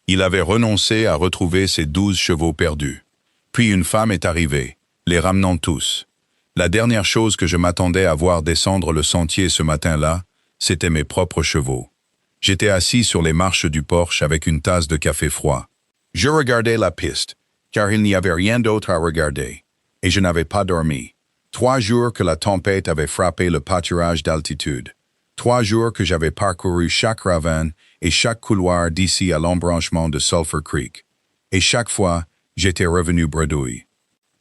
Il avait renoncé à retrouver ses 12 chevaux perdus. Puis une femme est arrivée, les ramenant tous. La dernière chose que je m'attendais à voir descendre le sentier ce matin-là, c'était mes propres chevaux. J'étais assis sur les marches du porche avec une tasse de café froid. Je regardais la piste, car il n'y avait rien d'autre à regarder, et je n'avais pas dormi. 3 jours que la tempête avait frappé le pâturage d'altitude. 3 jours que j'avais parcouru chaque ravin et chaque couloir d'ici à l'embranchement de Sulphur Creek. Et chaque fois, j'étais revenu bredouille.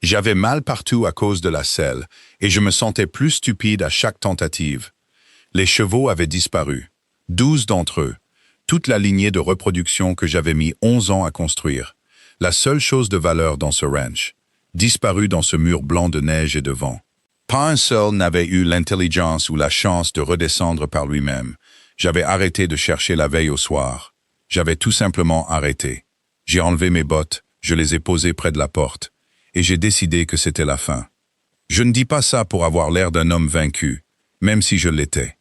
J'avais mal partout à cause de la selle, et je me sentais plus stupide à chaque tentative. Les chevaux avaient disparu. 12 d'entre eux. Toute la lignée de reproduction que j'avais mis 11 ans à construire. La seule chose de valeur dans ce ranch. Disparu dans ce mur blanc de neige et de vent. Pas un seul n'avait eu l'intelligence ou la chance de redescendre par lui-même. J'avais arrêté de chercher la veille au soir. J'avais tout simplement arrêté. J'ai enlevé mes bottes, je les ai posées près de la porte, et j'ai décidé que c'était la fin. Je ne dis pas ça pour avoir l'air d'un homme vaincu, même si je l'étais.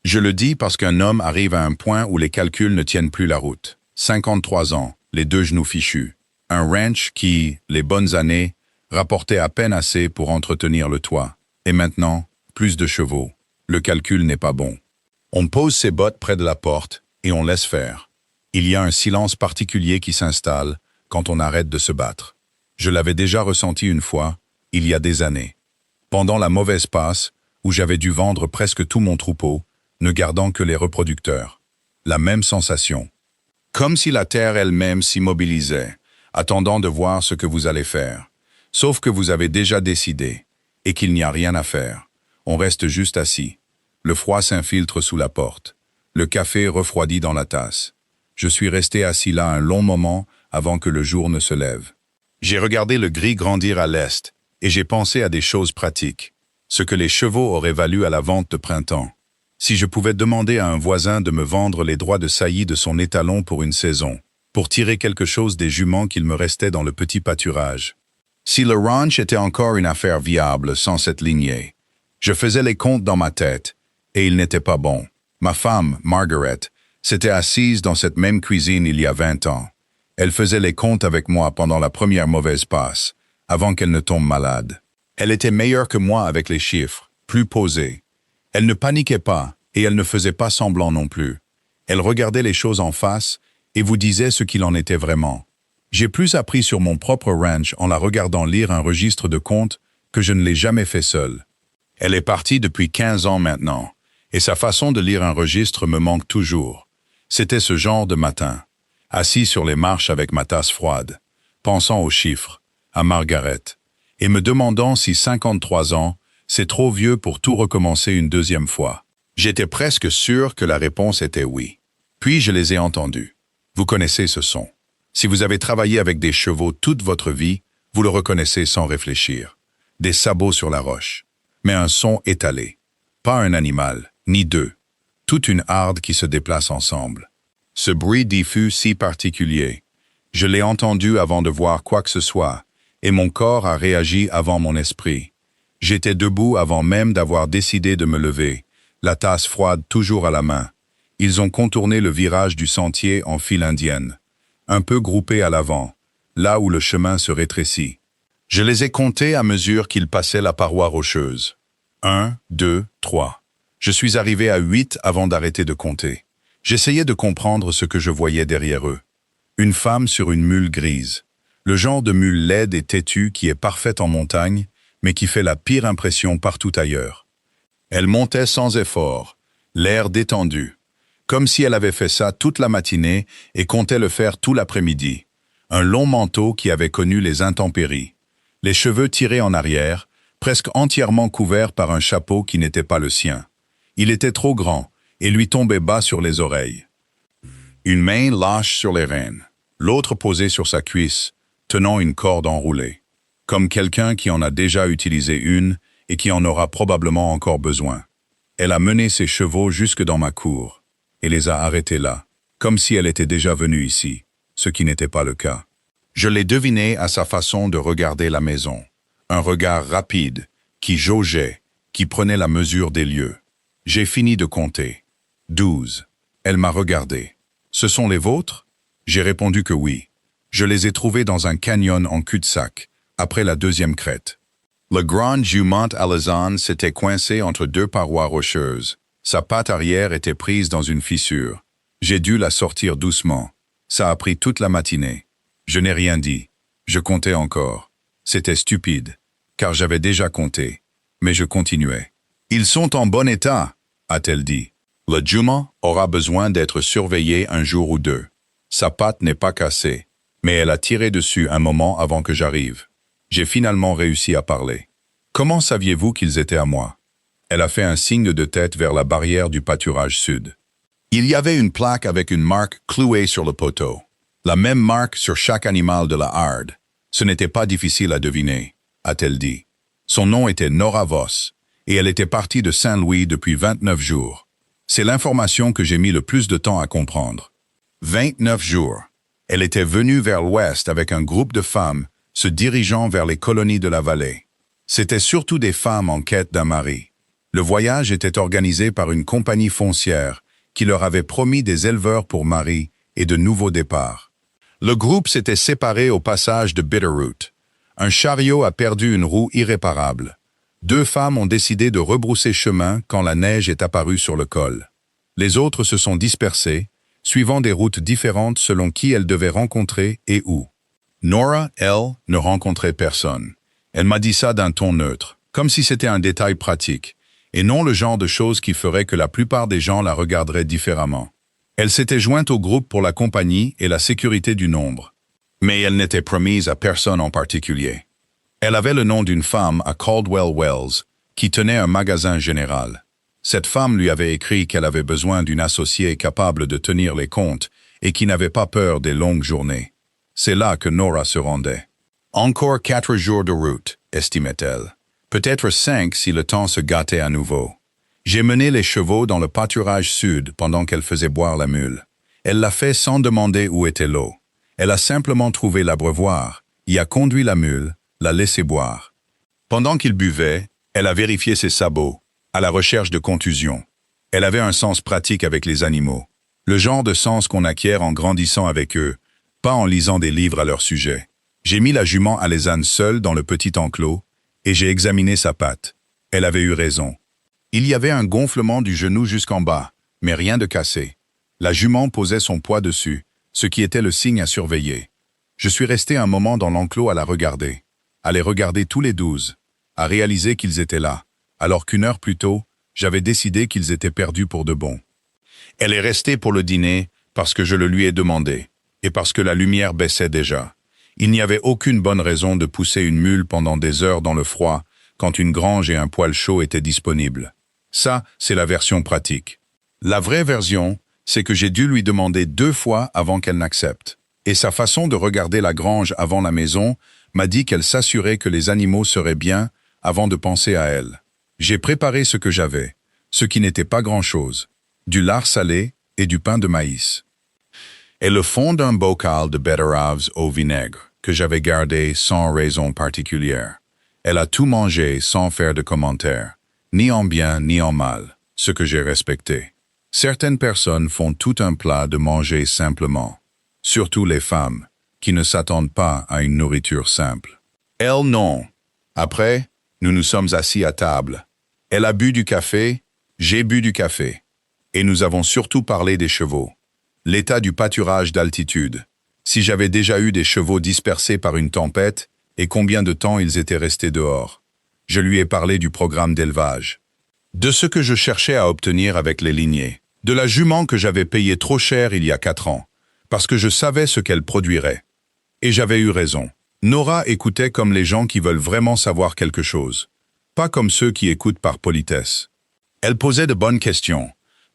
Je le dis parce qu'un homme arrive à un point où les calculs ne tiennent plus la route. 53 ans, les 2 genoux fichus. Un ranch qui, les bonnes années, rapportait à peine assez pour entretenir le toit. Et maintenant, plus de chevaux. Le calcul n'est pas bon. On pose ses bottes près de la porte et on laisse faire. Il y a un silence particulier qui s'installe quand on arrête de se battre. Je l'avais déjà ressenti une fois, il y a des années. Pendant la mauvaise passe, où j'avais dû vendre presque tout mon troupeau, ne gardant que les reproducteurs. La même sensation. Comme si la terre elle-même s'immobilisait, attendant de voir ce que vous allez faire. Sauf que vous avez déjà décidé. Et qu'il n'y a rien à faire. On reste juste assis. Le froid s'infiltre sous la porte. Le café refroidit dans la tasse. Je suis resté assis là un long moment avant que le jour ne se lève. J'ai regardé le gris grandir à l'est, et j'ai pensé à des choses pratiques. Ce que les chevaux auraient valu à la vente de printemps. Si je pouvais demander à un voisin de me vendre les droits de saillie de son étalon pour une saison, pour tirer quelque chose des juments qu'il me restait dans le petit pâturage. Si le ranch était encore une affaire viable sans cette lignée, je faisais les comptes dans ma tête, et ils n'étaient pas bons. Ma femme, Margaret, s'était assise dans cette même cuisine il y a 20 ans. Elle faisait les comptes avec moi pendant la première mauvaise passe, avant qu'elle ne tombe malade. Elle était meilleure que moi avec les chiffres, plus posée. Elle ne paniquait pas, et elle ne faisait pas semblant non plus. Elle regardait les choses en face, et vous disait ce qu'il en était vraiment. J'ai plus appris sur mon propre ranch en la regardant lire un registre de comptes que je ne l'ai jamais fait seul. Elle est partie depuis 15 ans maintenant, et sa façon de lire un registre me manque toujours. C'était ce genre de matin, assis sur les marches avec ma tasse froide, pensant aux chiffres, à Margaret, et me demandant si 53 ans, c'est trop vieux pour tout recommencer une deuxième fois. J'étais presque sûr que la réponse était oui. Puis je les ai entendus. Vous connaissez ce son. Si vous avez travaillé avec des chevaux toute votre vie, vous le reconnaissez sans réfléchir. Des sabots sur la roche. Mais un son étalé. Pas un animal, ni 2. Toute une harde qui se déplace ensemble. Ce bruit diffus si particulier. Je l'ai entendu avant de voir quoi que ce soit, et mon corps a réagi avant mon esprit. J'étais debout avant même d'avoir décidé de me lever, la tasse froide toujours à la main. Ils ont contourné le virage du sentier en file indienne. Un peu groupés à l'avant, là où le chemin se rétrécit. Je les ai comptés à mesure qu'ils passaient la paroi rocheuse. 1, 2, 3. Je suis arrivé à 8 avant d'arrêter de compter. J'essayais de comprendre ce que je voyais derrière eux. Une femme sur une mule grise. Le genre de mule laide et têtue qui est parfaite en montagne, mais qui fait la pire impression partout ailleurs. Elle montait sans effort, l'air détendu. Comme si elle avait fait ça toute la matinée et comptait le faire tout l'après-midi. Un long manteau qui avait connu les intempéries. Les cheveux tirés en arrière, presque entièrement couverts par un chapeau qui n'était pas le sien. Il était trop grand et lui tombait bas sur les oreilles. Une main lâche sur les rênes, l'autre posée sur sa cuisse, tenant une corde enroulée. Comme quelqu'un qui en a déjà utilisé une et qui en aura probablement encore besoin. Elle a mené ses chevaux jusque dans ma cour. Et les a arrêtés là, comme si elle était déjà venue ici, ce qui n'était pas le cas. Je l'ai deviné à sa façon de regarder la maison. Un regard rapide, qui jaugeait, qui prenait la mesure des lieux. J'ai fini de compter. 12. Elle m'a regardé. Ce sont les vôtres? J'ai répondu que oui. Je les ai trouvés dans un canyon en cul-de-sac, après la deuxième crête. Le grand jument alezan s'était coincé entre deux parois rocheuses. Sa patte arrière était prise dans une fissure. J'ai dû la sortir doucement. Ça a pris toute la matinée. Je n'ai rien dit. Je comptais encore. C'était stupide, car j'avais déjà compté. Mais je continuais. « Ils sont en bon état », a-t-elle dit. « Le jument aura besoin d'être surveillé un jour ou deux. Sa patte n'est pas cassée, mais elle a tiré dessus un moment avant que j'arrive. J'ai finalement réussi à parler. « Comment saviez-vous qu'ils étaient à moi ?» Elle a fait un signe de tête vers la barrière du pâturage sud. Il y avait une plaque avec une marque clouée sur le poteau. La même marque sur chaque animal de la harde. Ce n'était pas difficile à deviner, a-t-elle dit. Son nom était Nora Voss, et elle était partie de Saint-Louis depuis 29 jours. C'est l'information que j'ai mis le plus de temps à comprendre. 29 jours. Elle était venue vers l'ouest avec un groupe de femmes se dirigeant vers les colonies de la vallée. C'étaient surtout des femmes en quête d'un mari. Le voyage était organisé par une compagnie foncière qui leur avait promis des éleveurs pour mari et de nouveaux départs. Le groupe s'était séparé au passage de Bitterroot. Un chariot a perdu une roue irréparable. 2 femmes ont décidé de rebrousser chemin quand la neige est apparue sur le col. Les autres se sont dispersées, suivant des routes différentes selon qui elles devaient rencontrer et où. Nora, elle, ne rencontrait personne. Elle m'a dit ça d'un ton neutre, comme si c'était un détail pratique, et non le genre de choses qui ferait que la plupart des gens la regarderaient différemment. Elle s'était jointe au groupe pour la compagnie et la sécurité du nombre. Mais elle n'était promise à personne en particulier. Elle avait le nom d'une femme à Caldwell Wells, qui tenait un magasin général. Cette femme lui avait écrit qu'elle avait besoin d'une associée capable de tenir les comptes et qui n'avait pas peur des longues journées. C'est là que Nora se rendait. Encore 4 jours de route, estimait-elle. Peut-être 5 si le temps se gâtait à nouveau. J'ai mené les chevaux dans le pâturage sud pendant qu'elle faisait boire la mule. Elle l'a fait sans demander où était l'eau. Elle a simplement trouvé l'abreuvoir, y a conduit la mule, l'a laissé boire. Pendant qu'il buvait, elle a vérifié ses sabots, à la recherche de contusions. Elle avait un sens pratique avec les animaux. Le genre de sens qu'on acquiert en grandissant avec eux, pas en lisant des livres à leur sujet. J'ai mis la jument alezane seule dans le petit enclos et j'ai examiné sa patte. Elle avait eu raison. Il y avait un gonflement du genou jusqu'en bas, mais rien de cassé. La jument posait son poids dessus, ce qui était le signe à surveiller. Je suis resté un moment dans l'enclos à la regarder, à les regarder tous les 12, à réaliser qu'ils étaient là, alors qu'une heure plus tôt, j'avais décidé qu'ils étaient perdus pour de bon. Elle est restée pour le dîner parce que je le lui ai demandé, et parce que la lumière baissait déjà. Il n'y avait aucune bonne raison de pousser une mule pendant des heures dans le froid quand une grange et un poêle chaud étaient disponibles. Ça, c'est la version pratique. La vraie version, c'est que j'ai dû lui demander 2 fois avant qu'elle n'accepte. Et sa façon de regarder la grange avant la maison m'a dit qu'elle s'assurait que les animaux seraient bien avant de penser à elle. J'ai préparé ce que j'avais, ce qui n'était pas grand-chose, du lard salé et du pain de maïs. Et le fond d'un bocal de betteraves au vinaigre, que j'avais gardé sans raison particulière. Elle a tout mangé sans faire de commentaires, ni en bien ni en mal, ce que j'ai respecté. Certaines personnes font tout un plat de manger simplement, surtout les femmes, qui ne s'attendent pas à une nourriture simple. Elle, non. Après, nous nous sommes assis à table. Elle a bu du café, j'ai bu du café. Et nous avons surtout parlé des chevaux. L'état du pâturage d'altitude, si j'avais déjà eu des chevaux dispersés par une tempête et combien de temps ils étaient restés dehors. Je lui ai parlé du programme d'élevage, de ce que je cherchais à obtenir avec les lignées, de la jument que j'avais payée trop cher il y a 4 ans, parce que je savais ce qu'elle produirait. Et j'avais eu raison. Nora écoutait comme les gens qui veulent vraiment savoir quelque chose, pas comme ceux qui écoutent par politesse. Elle posait de bonnes questions,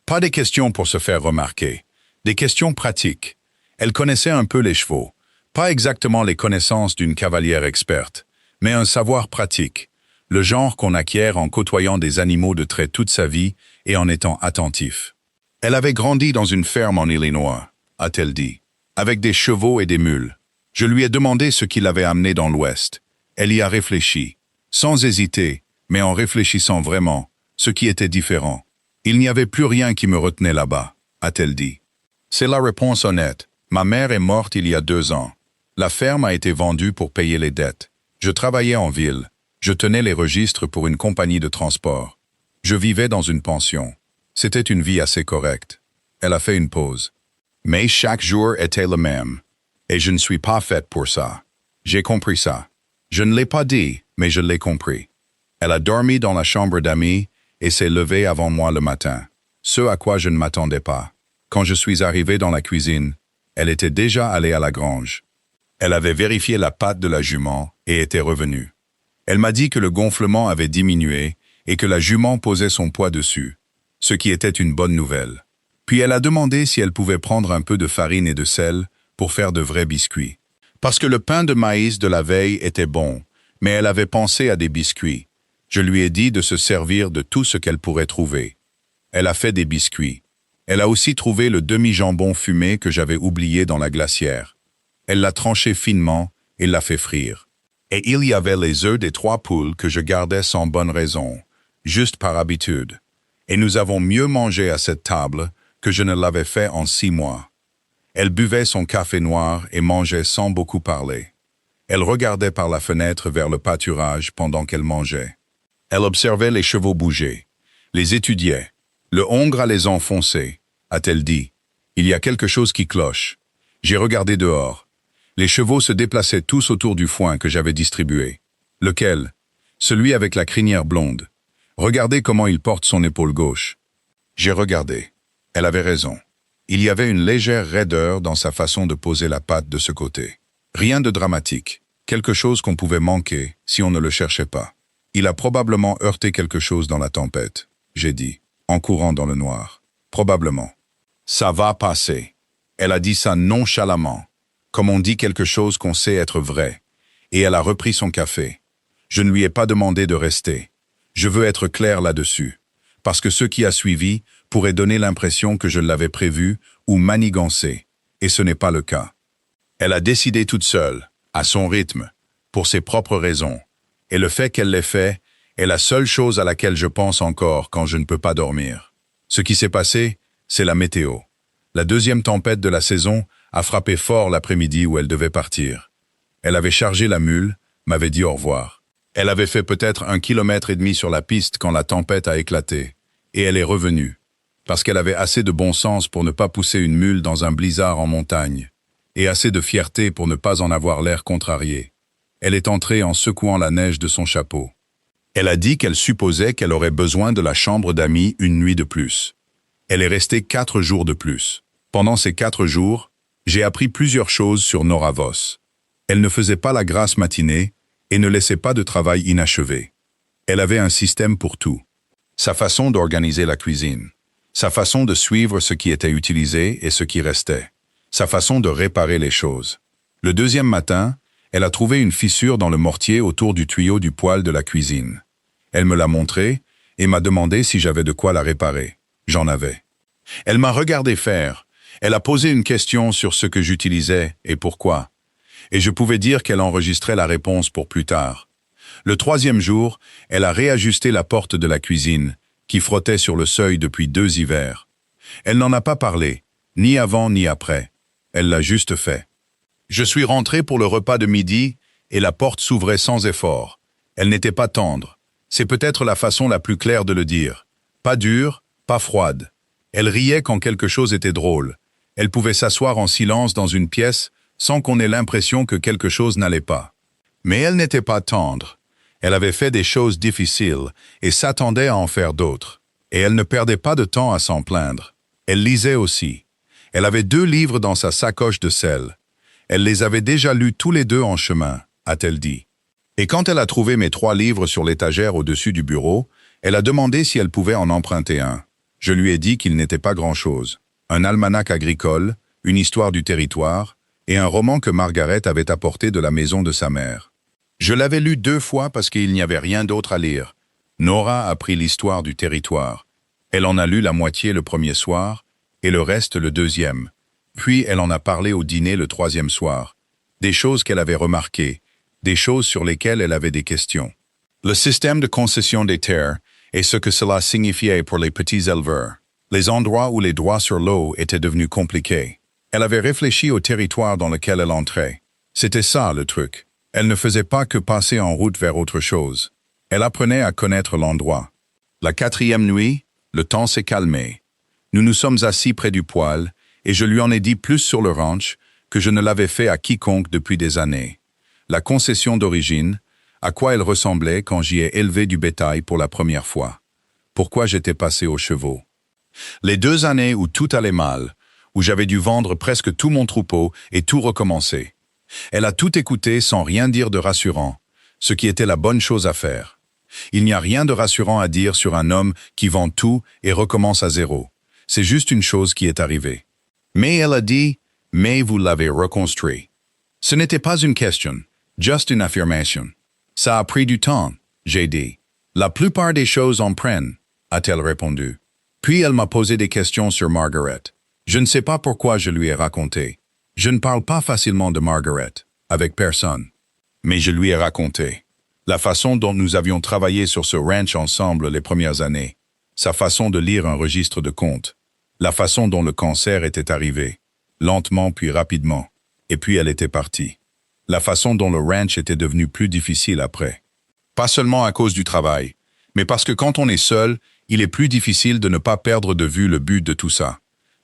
pas des questions pour se faire remarquer. Des questions pratiques. Elle connaissait un peu les chevaux, pas exactement les connaissances d'une cavalière experte, mais un savoir pratique, le genre qu'on acquiert en côtoyant des animaux de trait toute sa vie et en étant attentif. Elle avait grandi dans une ferme en Illinois, a-t-elle dit, avec des chevaux et des mules. Je lui ai demandé ce qui l'avait amené dans l'Ouest. Elle y a réfléchi, sans hésiter, mais en réfléchissant vraiment, ce qui était différent. Il n'y avait plus rien qui me retenait là-bas, a-t-elle dit. C'est la réponse honnête, Ma mère est morte il y a 2 ans. La ferme a été vendue pour payer les dettes. Je travaillais en ville. Je tenais les registres pour une compagnie de transport. Je vivais dans une pension. C'était une vie assez correcte. Elle a fait une pause. Mais chaque jour était le même. Et je ne suis pas faite pour ça. J'ai compris ça. Je ne l'ai pas dit, mais je l'ai compris. Elle a dormi dans la chambre d'amis et s'est levée avant moi le matin. Ce à quoi je ne m'attendais pas. Quand je suis arrivé dans la cuisine, elle était déjà allée à la grange. Elle avait vérifié la patte de la jument et était revenue. Elle m'a dit que le gonflement avait diminué et que la jument posait son poids dessus, ce qui était une bonne nouvelle. Puis elle a demandé si elle pouvait prendre un peu de farine et de sel pour faire de vrais biscuits. Parce que le pain de maïs de la veille était bon, mais elle avait pensé à des biscuits. Je lui ai dit de se servir de tout ce qu'elle pourrait trouver. Elle a fait des biscuits. Elle a aussi trouvé le demi-jambon fumé que j'avais oublié dans la glacière. Elle l'a tranché finement et l'a fait frire. Et il y avait les œufs des 3 poules que je gardais sans bonne raison, juste par habitude. Et nous avons mieux mangé à cette table que je ne l'avais fait en 6 mois. Elle buvait son café noir et mangeait sans beaucoup parler. Elle regardait par la fenêtre vers le pâturage pendant qu'elle mangeait. Elle observait les chevaux bouger, les étudiait. Le hongre a les enfoncés, a-t-elle dit. Il y a quelque chose qui cloche. J'ai regardé dehors. Les chevaux se déplaçaient tous autour du foin que j'avais distribué. Lequel? Celui avec la crinière blonde. Regardez comment il porte son épaule gauche. J'ai regardé. Elle avait raison. Il y avait une légère raideur dans sa façon de poser la patte de ce côté. Rien de dramatique. Quelque chose qu'on pouvait manquer si on ne le cherchait pas. Il a probablement heurté quelque chose dans la tempête, j'ai dit, en courant dans le noir. Probablement. Ça va passer. Elle a dit ça nonchalamment, comme on dit quelque chose qu'on sait être vrai. Et elle a repris son café. Je ne lui ai pas demandé de rester. Je veux être clair là-dessus. Parce que ce qui a suivi pourrait donner l'impression que je l'avais prévu ou manigancé. Et ce n'est pas le cas. Elle a décidé toute seule, à son rythme, pour ses propres raisons. Et le fait qu'elle l'ait fait est la seule chose à laquelle je pense encore quand je ne peux pas dormir. Ce qui s'est passé, c'est la météo. La 2e tempête de la saison a frappé fort l'après-midi où elle devait partir. Elle avait chargé la mule, m'avait dit au revoir. Elle avait fait peut-être 1,5 kilomètre sur la piste quand la tempête a éclaté. Et elle est revenue. Parce qu'elle avait assez de bon sens pour ne pas pousser une mule dans un blizzard en montagne. Et assez de fierté pour ne pas en avoir l'air contrarié. Elle est entrée en secouant la neige de son chapeau. Elle a dit qu'elle supposait qu'elle aurait besoin de la chambre d'amis une nuit de plus. Elle est restée 4 jours de plus. Pendant ces 4 jours, j'ai appris plusieurs choses sur Nora Voss. Elle ne faisait pas la grasse matinée et ne laissait pas de travail inachevé. Elle avait un système pour tout. Sa façon d'organiser la cuisine. Sa façon de suivre ce qui était utilisé et ce qui restait. Sa façon de réparer les choses. Le 2e matin, elle a trouvé une fissure dans le mortier autour du tuyau du poêle de la cuisine. Elle me l'a montré et m'a demandé si j'avais de quoi la réparer. J'en avais. Elle m'a regardé faire. Elle a posé une question sur ce que j'utilisais et pourquoi. Et je pouvais dire qu'elle enregistrait la réponse pour plus tard. Le 3e jour, elle a réajusté la porte de la cuisine, qui frottait sur le seuil depuis 2 hivers. Elle n'en a pas parlé, ni avant ni après. Elle l'a juste fait. Je suis rentré pour le repas de midi et la porte s'ouvrait sans effort. Elle n'était pas tendre. C'est peut-être la façon la plus claire de le dire. Pas dure, pas froide. Elle riait quand quelque chose était drôle. Elle pouvait s'asseoir en silence dans une pièce sans qu'on ait l'impression que quelque chose n'allait pas. Mais elle n'était pas tendre. Elle avait fait des choses difficiles et s'attendait à en faire d'autres. Et elle ne perdait pas de temps à s'en plaindre. Elle lisait aussi. Elle avait 2 livres dans sa sacoche de sel. Elle les avait déjà lus tous les 2 en chemin, a-t-elle dit. Et quand elle a trouvé mes 3 livres sur l'étagère au-dessus du bureau, elle a demandé si elle pouvait en emprunter un. Je lui ai dit qu'il n'était pas grand-chose. Un almanach agricole, une histoire du territoire, et un roman que Margaret avait apporté de la maison de sa mère. Je l'avais lu 2 fois parce qu'il n'y avait rien d'autre à lire. Nora a pris l'histoire du territoire. Elle en a lu la moitié le 1er soir, et le reste le 2e. Puis elle en a parlé au dîner le 3e soir. Des choses qu'elle avait remarquées, des choses sur lesquelles elle avait des questions. Le système de concession des terres et ce que cela signifiait pour les petits éleveurs. Les endroits où les droits sur l'eau étaient devenus compliqués. Elle avait réfléchi au territoire dans lequel elle entrait. C'était ça, le truc. Elle ne faisait pas que passer en route vers autre chose. Elle apprenait à connaître l'endroit. La 4e nuit, le temps s'est calmé. Nous nous sommes assis près du poêle, et je lui en ai dit plus sur le ranch que je ne l'avais fait à quiconque depuis des années. La concession d'origine, à quoi elle ressemblait quand j'y ai élevé du bétail pour la première fois. Pourquoi j'étais passé aux chevaux. Les 2 années où tout allait mal, où j'avais dû vendre presque tout mon troupeau et tout recommencer. Elle a tout écouté sans rien dire de rassurant, ce qui était la bonne chose à faire. Il n'y a rien de rassurant à dire sur un homme qui vend tout et recommence à zéro. C'est juste une chose qui est arrivée. Mais elle a dit, mais vous l'avez reconstruit. Ce n'était pas une question, juste une affirmation. Ça a pris du temps, j'ai dit. La plupart des choses en prennent, a-t-elle répondu. Puis elle m'a posé des questions sur Margaret. Je ne sais pas pourquoi je lui ai raconté. Je ne parle pas facilement de Margaret, avec personne. Mais je lui ai raconté. La façon dont nous avions travaillé sur ce ranch ensemble les premières années. Sa façon de lire un registre de comptes. La façon dont le cancer était arrivé. Lentement puis rapidement. Et puis elle était partie. La façon dont le ranch était devenu plus difficile après. Pas seulement à cause du travail, mais parce que quand on est seul, il est plus difficile de ne pas perdre de vue le but de tout ça.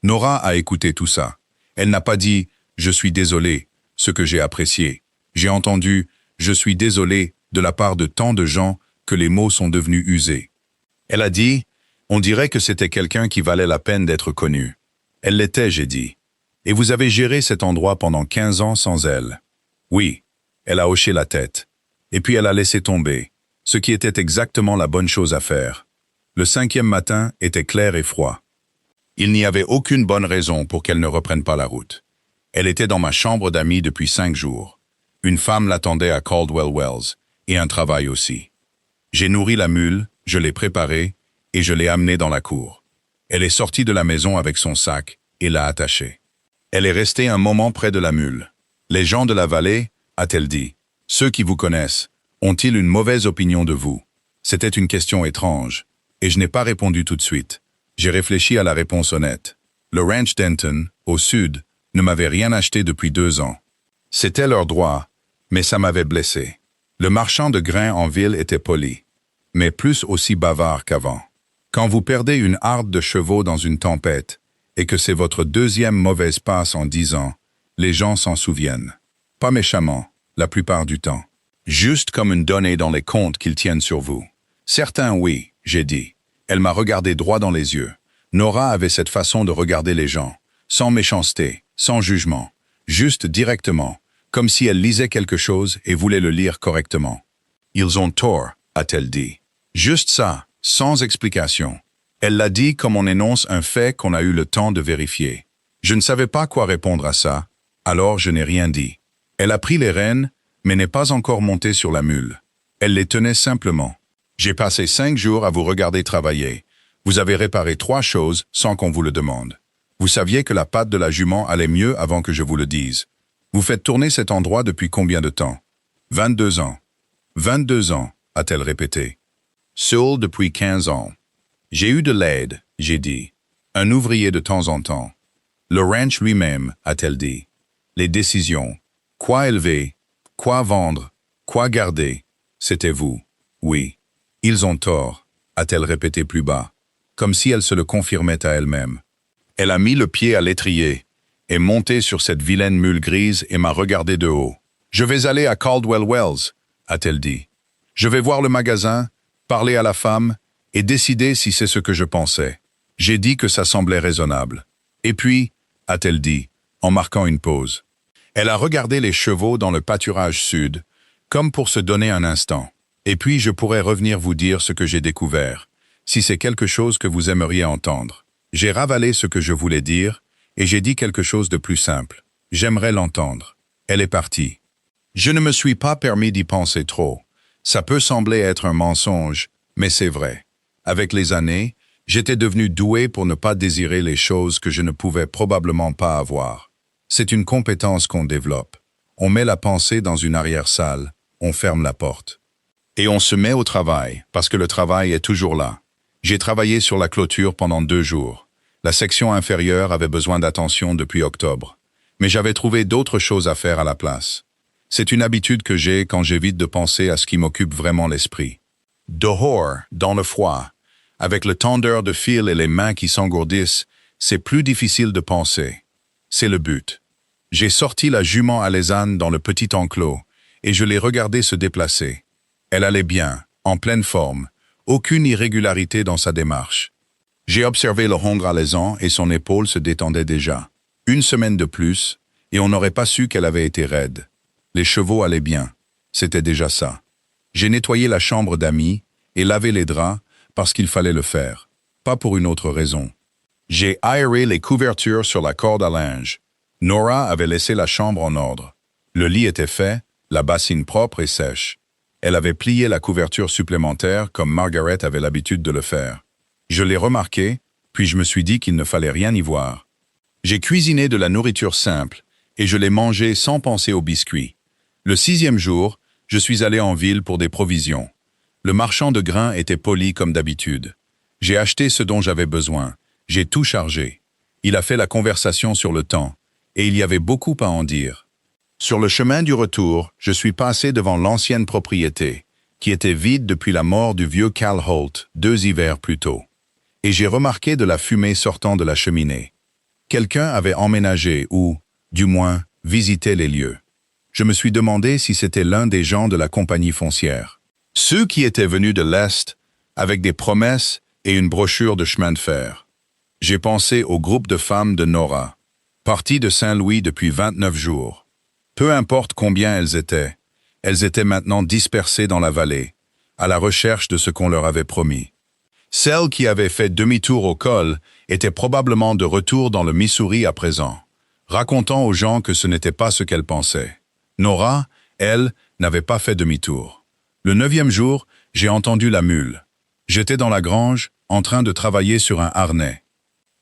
Nora a écouté tout ça. Elle n'a pas dit « je suis désolé », ce que j'ai apprécié. J'ai entendu « je suis désolé » de la part de tant de gens que les mots sont devenus usés. Elle a dit « on dirait que c'était quelqu'un qui valait la peine d'être connu ». Elle l'était, j'ai dit. Et vous avez géré cet endroit pendant 15 ans sans elle. Oui, elle a hoché la tête. Et puis elle a laissé tomber, ce qui était exactement la bonne chose à faire. Le 5e matin était clair et froid. Il n'y avait aucune bonne raison pour qu'elle ne reprenne pas la route. Elle était dans ma chambre d'amis depuis 5 jours. Une femme l'attendait à Caldwell Wells, et un travail aussi. J'ai nourri la mule, je l'ai préparée, et je l'ai amenée dans la cour. Elle est sortie de la maison avec son sac et l'a attachée. Elle est restée un moment près de la mule. Les gens de la vallée, a-t-elle dit, ceux qui vous connaissent, ont-ils une mauvaise opinion de vous? C'était une question étrange, et je n'ai pas répondu tout de suite. J'ai réfléchi à la réponse honnête. Le ranch Denton, au sud, ne m'avait rien acheté depuis 2 ans. C'était leur droit, mais ça m'avait blessé. Le marchand de grains en ville était poli, mais plus aussi bavard qu'avant. Quand vous perdez une harde de chevaux dans une tempête, et que c'est votre 2e mauvaise passe en 10 ans, les gens s'en souviennent. Pas méchamment, la plupart du temps. Juste comme une donnée dans les comptes qu'ils tiennent sur vous. Certains oui, j'ai dit. Elle m'a regardé droit dans les yeux. Nora avait cette façon de regarder les gens, sans méchanceté, sans jugement, juste directement, comme si elle lisait quelque chose et voulait le lire correctement. Ils ont tort, a-t-elle dit. Juste ça, sans explication. Elle l'a dit comme on énonce un fait qu'on a eu le temps de vérifier. Je ne savais pas quoi répondre à ça, alors je n'ai rien dit. Elle a pris les rênes, mais n'est pas encore montée sur la mule. Elle les tenait simplement. J'ai passé 5 jours à vous regarder travailler. Vous avez réparé 3 choses sans qu'on vous le demande. Vous saviez que la patte de la jument allait mieux avant que je vous le dise. Vous faites tourner cet endroit depuis combien de temps? 22 ans. 22 ans, a-t-elle répété. Seul depuis 15 ans. J'ai eu de l'aide, j'ai dit. Un ouvrier de temps en temps. Le ranch lui-même, a-t-elle dit. Les décisions. Quoi élever, quoi vendre, quoi garder, c'était vous. Oui. Ils ont tort, a-t-elle répété plus bas, comme si elle se le confirmait à elle-même. Elle a mis le pied à l'étrier, est montée sur cette vilaine mule grise et m'a regardé de haut. Je vais aller à Caldwell Wells, a-t-elle dit. Je vais voir le magasin, parler à la femme et décider si c'est ce que je pensais. J'ai dit que ça semblait raisonnable. Et puis, a-t-elle dit, en marquant une pause. Elle a regardé les chevaux dans le pâturage sud, comme pour se donner un instant. Et puis je pourrais revenir vous dire ce que j'ai découvert, si c'est quelque chose que vous aimeriez entendre. J'ai ravalé ce que je voulais dire, et j'ai dit quelque chose de plus simple. J'aimerais l'entendre. Elle est partie. Je ne me suis pas permis d'y penser trop. Ça peut sembler être un mensonge, mais c'est vrai. Avec les années, j'étais devenu doué pour ne pas désirer les choses que je ne pouvais probablement pas avoir. C'est une compétence qu'on développe. On met la pensée dans une arrière-salle, on ferme la porte. Et on se met au travail, parce que le travail est toujours là. J'ai travaillé sur la clôture pendant 2 jours. La section inférieure avait besoin d'attention depuis octobre. mais j'avais trouvé d'autres choses à faire à la place. C'est une habitude que j'ai quand j'évite de penser à ce qui m'occupe vraiment l'esprit. Dehors, dans le froid, avec le tendeur de fil et les mains qui s'engourdissent, c'est plus difficile de penser. C'est le but. J'ai sorti la jument alezane dans le petit enclos et je l'ai regardée se déplacer. Elle allait bien, en pleine forme, aucune irrégularité dans sa démarche. J'ai observé le hongre alezan et son épaule se détendait déjà. Une semaine de plus, et on n'aurait pas su qu'elle avait été raide. Les chevaux allaient bien. C'était déjà ça. J'ai nettoyé la chambre d'amis et lavé les draps parce qu'il fallait le faire, pas pour une autre raison. J'ai aéré les couvertures sur la corde à linge. Nora avait laissé la chambre en ordre. Le lit était fait, la bassine propre et sèche. Elle avait plié la couverture supplémentaire comme Margaret avait l'habitude de le faire. Je l'ai remarqué, puis je me suis dit qu'il ne fallait rien y voir. J'ai cuisiné de la nourriture simple et je l'ai mangée sans penser aux biscuits. Le 6e jour, je suis allé en ville pour des provisions. Le marchand de grains était poli comme d'habitude. J'ai acheté ce dont j'avais besoin. J'ai tout chargé. Il a fait la conversation sur le temps, et il y avait beaucoup à en dire. Sur le chemin du retour, je suis passé devant l'ancienne propriété, qui était vide depuis la mort du vieux Cal Holt 2 hivers plus tôt. Et j'ai remarqué de la fumée sortant de la cheminée. Quelqu'un avait emménagé ou, du moins, visité les lieux. Je me suis demandé si c'était l'un des gens de la compagnie foncière. Ceux qui étaient venus de l'Est, avec des promesses et une brochure de chemin de fer. J'ai pensé au groupe de femmes de Nora, parties de Saint-Louis depuis 29 jours. Peu importe combien elles étaient maintenant dispersées dans la vallée, à la recherche de ce qu'on leur avait promis. Celle qui avait fait demi-tour au col était probablement de retour dans le Missouri à présent, racontant aux gens que ce n'était pas ce qu'elle pensait. Nora, elle, n'avait pas fait demi-tour. Le 9e jour, j'ai entendu la mule. J'étais dans la grange, en train de travailler sur un harnais.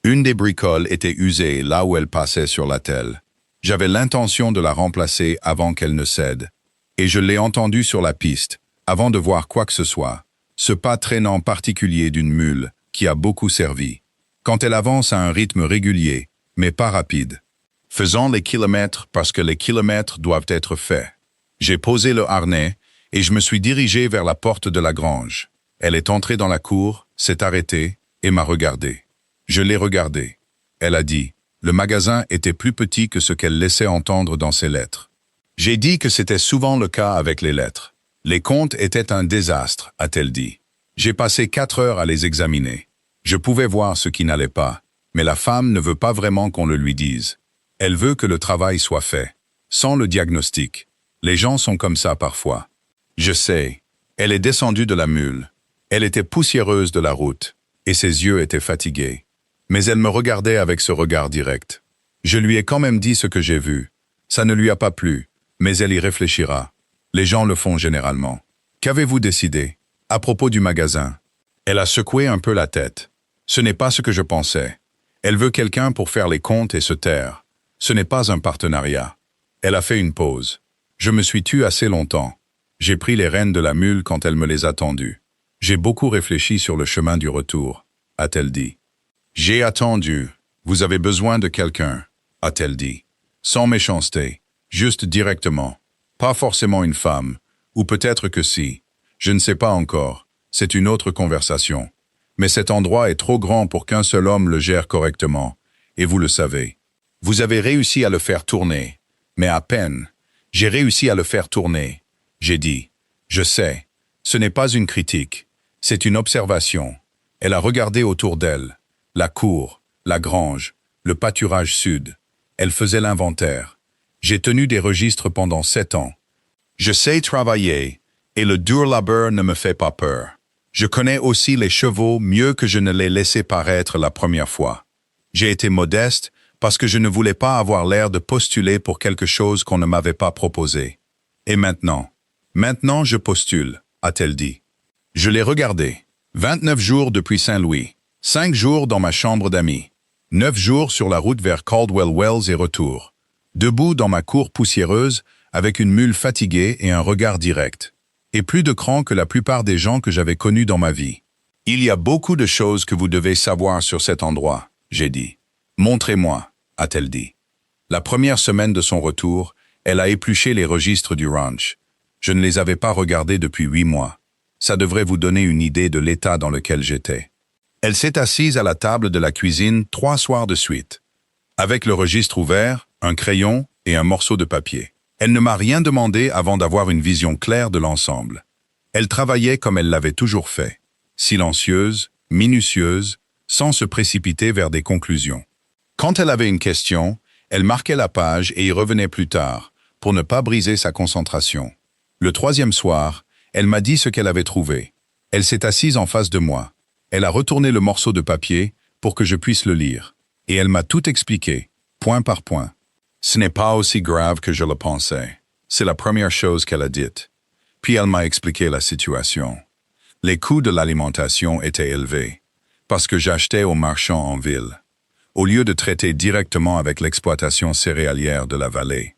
Une des bricoles était usée là où elle passait sur l'attelle. J'avais l'intention de la remplacer avant qu'elle ne cède. Et je l'ai entendue sur la piste, avant de voir quoi que ce soit. Ce pas traînant particulier d'une mule, qui a beaucoup servi. Quand elle avance à un rythme régulier, mais pas rapide. Faisant les kilomètres parce que les kilomètres doivent être faits. J'ai posé le harnais et je me suis dirigé vers la porte de la grange. Elle est entrée dans la cour, s'est arrêtée et m'a regardé. Je l'ai regardée. Elle a dit, le magasin était plus petit que ce qu'elle laissait entendre dans ses lettres. J'ai dit que c'était souvent le cas avec les lettres. Les comptes étaient un désastre, a-t-elle dit. J'ai passé 4 heures à les examiner. Je pouvais voir ce qui n'allait pas, mais la femme ne veut pas vraiment qu'on le lui dise. Elle veut que le travail soit fait, sans le diagnostic. Les gens sont comme ça parfois. Je sais, elle est descendue de la mule. Elle était poussiéreuse de la route, et ses yeux étaient fatigués. Mais elle me regardait avec ce regard direct. Je lui ai quand même dit ce que j'ai vu. Ça ne lui a pas plu, mais elle y réfléchira. Les gens le font généralement. Qu'avez-vous décidé? À propos du magasin. Elle a secoué un peu la tête. Ce n'est pas ce que je pensais. Elle veut quelqu'un pour faire les comptes et se taire. Ce n'est pas un partenariat. Elle a fait une pause. Je me suis tu assez longtemps. J'ai pris les rênes de la mule quand elle me les a tendues. J'ai beaucoup réfléchi sur le chemin du retour, a-t-elle dit. J'ai attendu. Vous avez besoin de quelqu'un, a-t-elle dit. Sans méchanceté, juste directement. Pas forcément une femme, ou peut-être que si. Je ne sais pas encore. C'est une autre conversation. Mais cet endroit est trop grand pour qu'un seul homme le gère correctement, et vous le savez. Vous avez réussi à le faire tourner, mais à peine. J'ai réussi à le faire tourner. J'ai dit, je sais, ce n'est pas une critique, c'est une observation. Elle a regardé autour d'elle, la cour, la grange, le pâturage sud. Elle faisait l'inventaire. J'ai tenu des registres pendant 7 ans. Je sais travailler, et le dur labeur ne me fait pas peur. Je connais aussi les chevaux mieux que je ne les laissais paraître la première fois. J'ai été modeste parce que je ne voulais pas avoir l'air de postuler pour quelque chose qu'on ne m'avait pas proposé. Et maintenant? Maintenant je postule, a-t-elle dit. Je l'ai regardé. 29 jours depuis Saint-Louis. 5 jours dans ma chambre d'amis. 9 jours sur la route vers Caldwell Wells et retour. Debout dans ma cour poussiéreuse, avec une mule fatiguée et un regard direct. Et plus de cran que la plupart des gens que j'avais connus dans ma vie. Il y a beaucoup de choses que vous devez savoir sur cet endroit, j'ai dit. Montrez-moi, a-t-elle dit. La première semaine de son retour, elle a épluché les registres du ranch. Je ne les avais pas regardés depuis 8 mois. Ça devrait vous donner une idée de l'état dans lequel j'étais. Elle s'est assise à la table de la cuisine 3 soirs de suite, avec le registre ouvert, un crayon et un morceau de papier. Elle ne m'a rien demandé avant d'avoir une vision claire de l'ensemble. Elle travaillait comme elle l'avait toujours fait, silencieuse, minutieuse, sans se précipiter vers des conclusions. Quand elle avait une question, elle marquait la page et y revenait plus tard, pour ne pas briser sa concentration. Le 3e soir, elle m'a dit ce qu'elle avait trouvé. Elle s'est assise en face de moi. Elle a retourné le morceau de papier pour que je puisse le lire. Et elle m'a tout expliqué, point par point. Ce n'est pas aussi grave que je le pensais. C'est la première chose qu'elle a dite. Puis elle m'a expliqué la situation. Les coûts de l'alimentation étaient élevés, parce que j'achetais aux marchands en ville, au lieu de traiter directement avec l'exploitation céréalière de la vallée.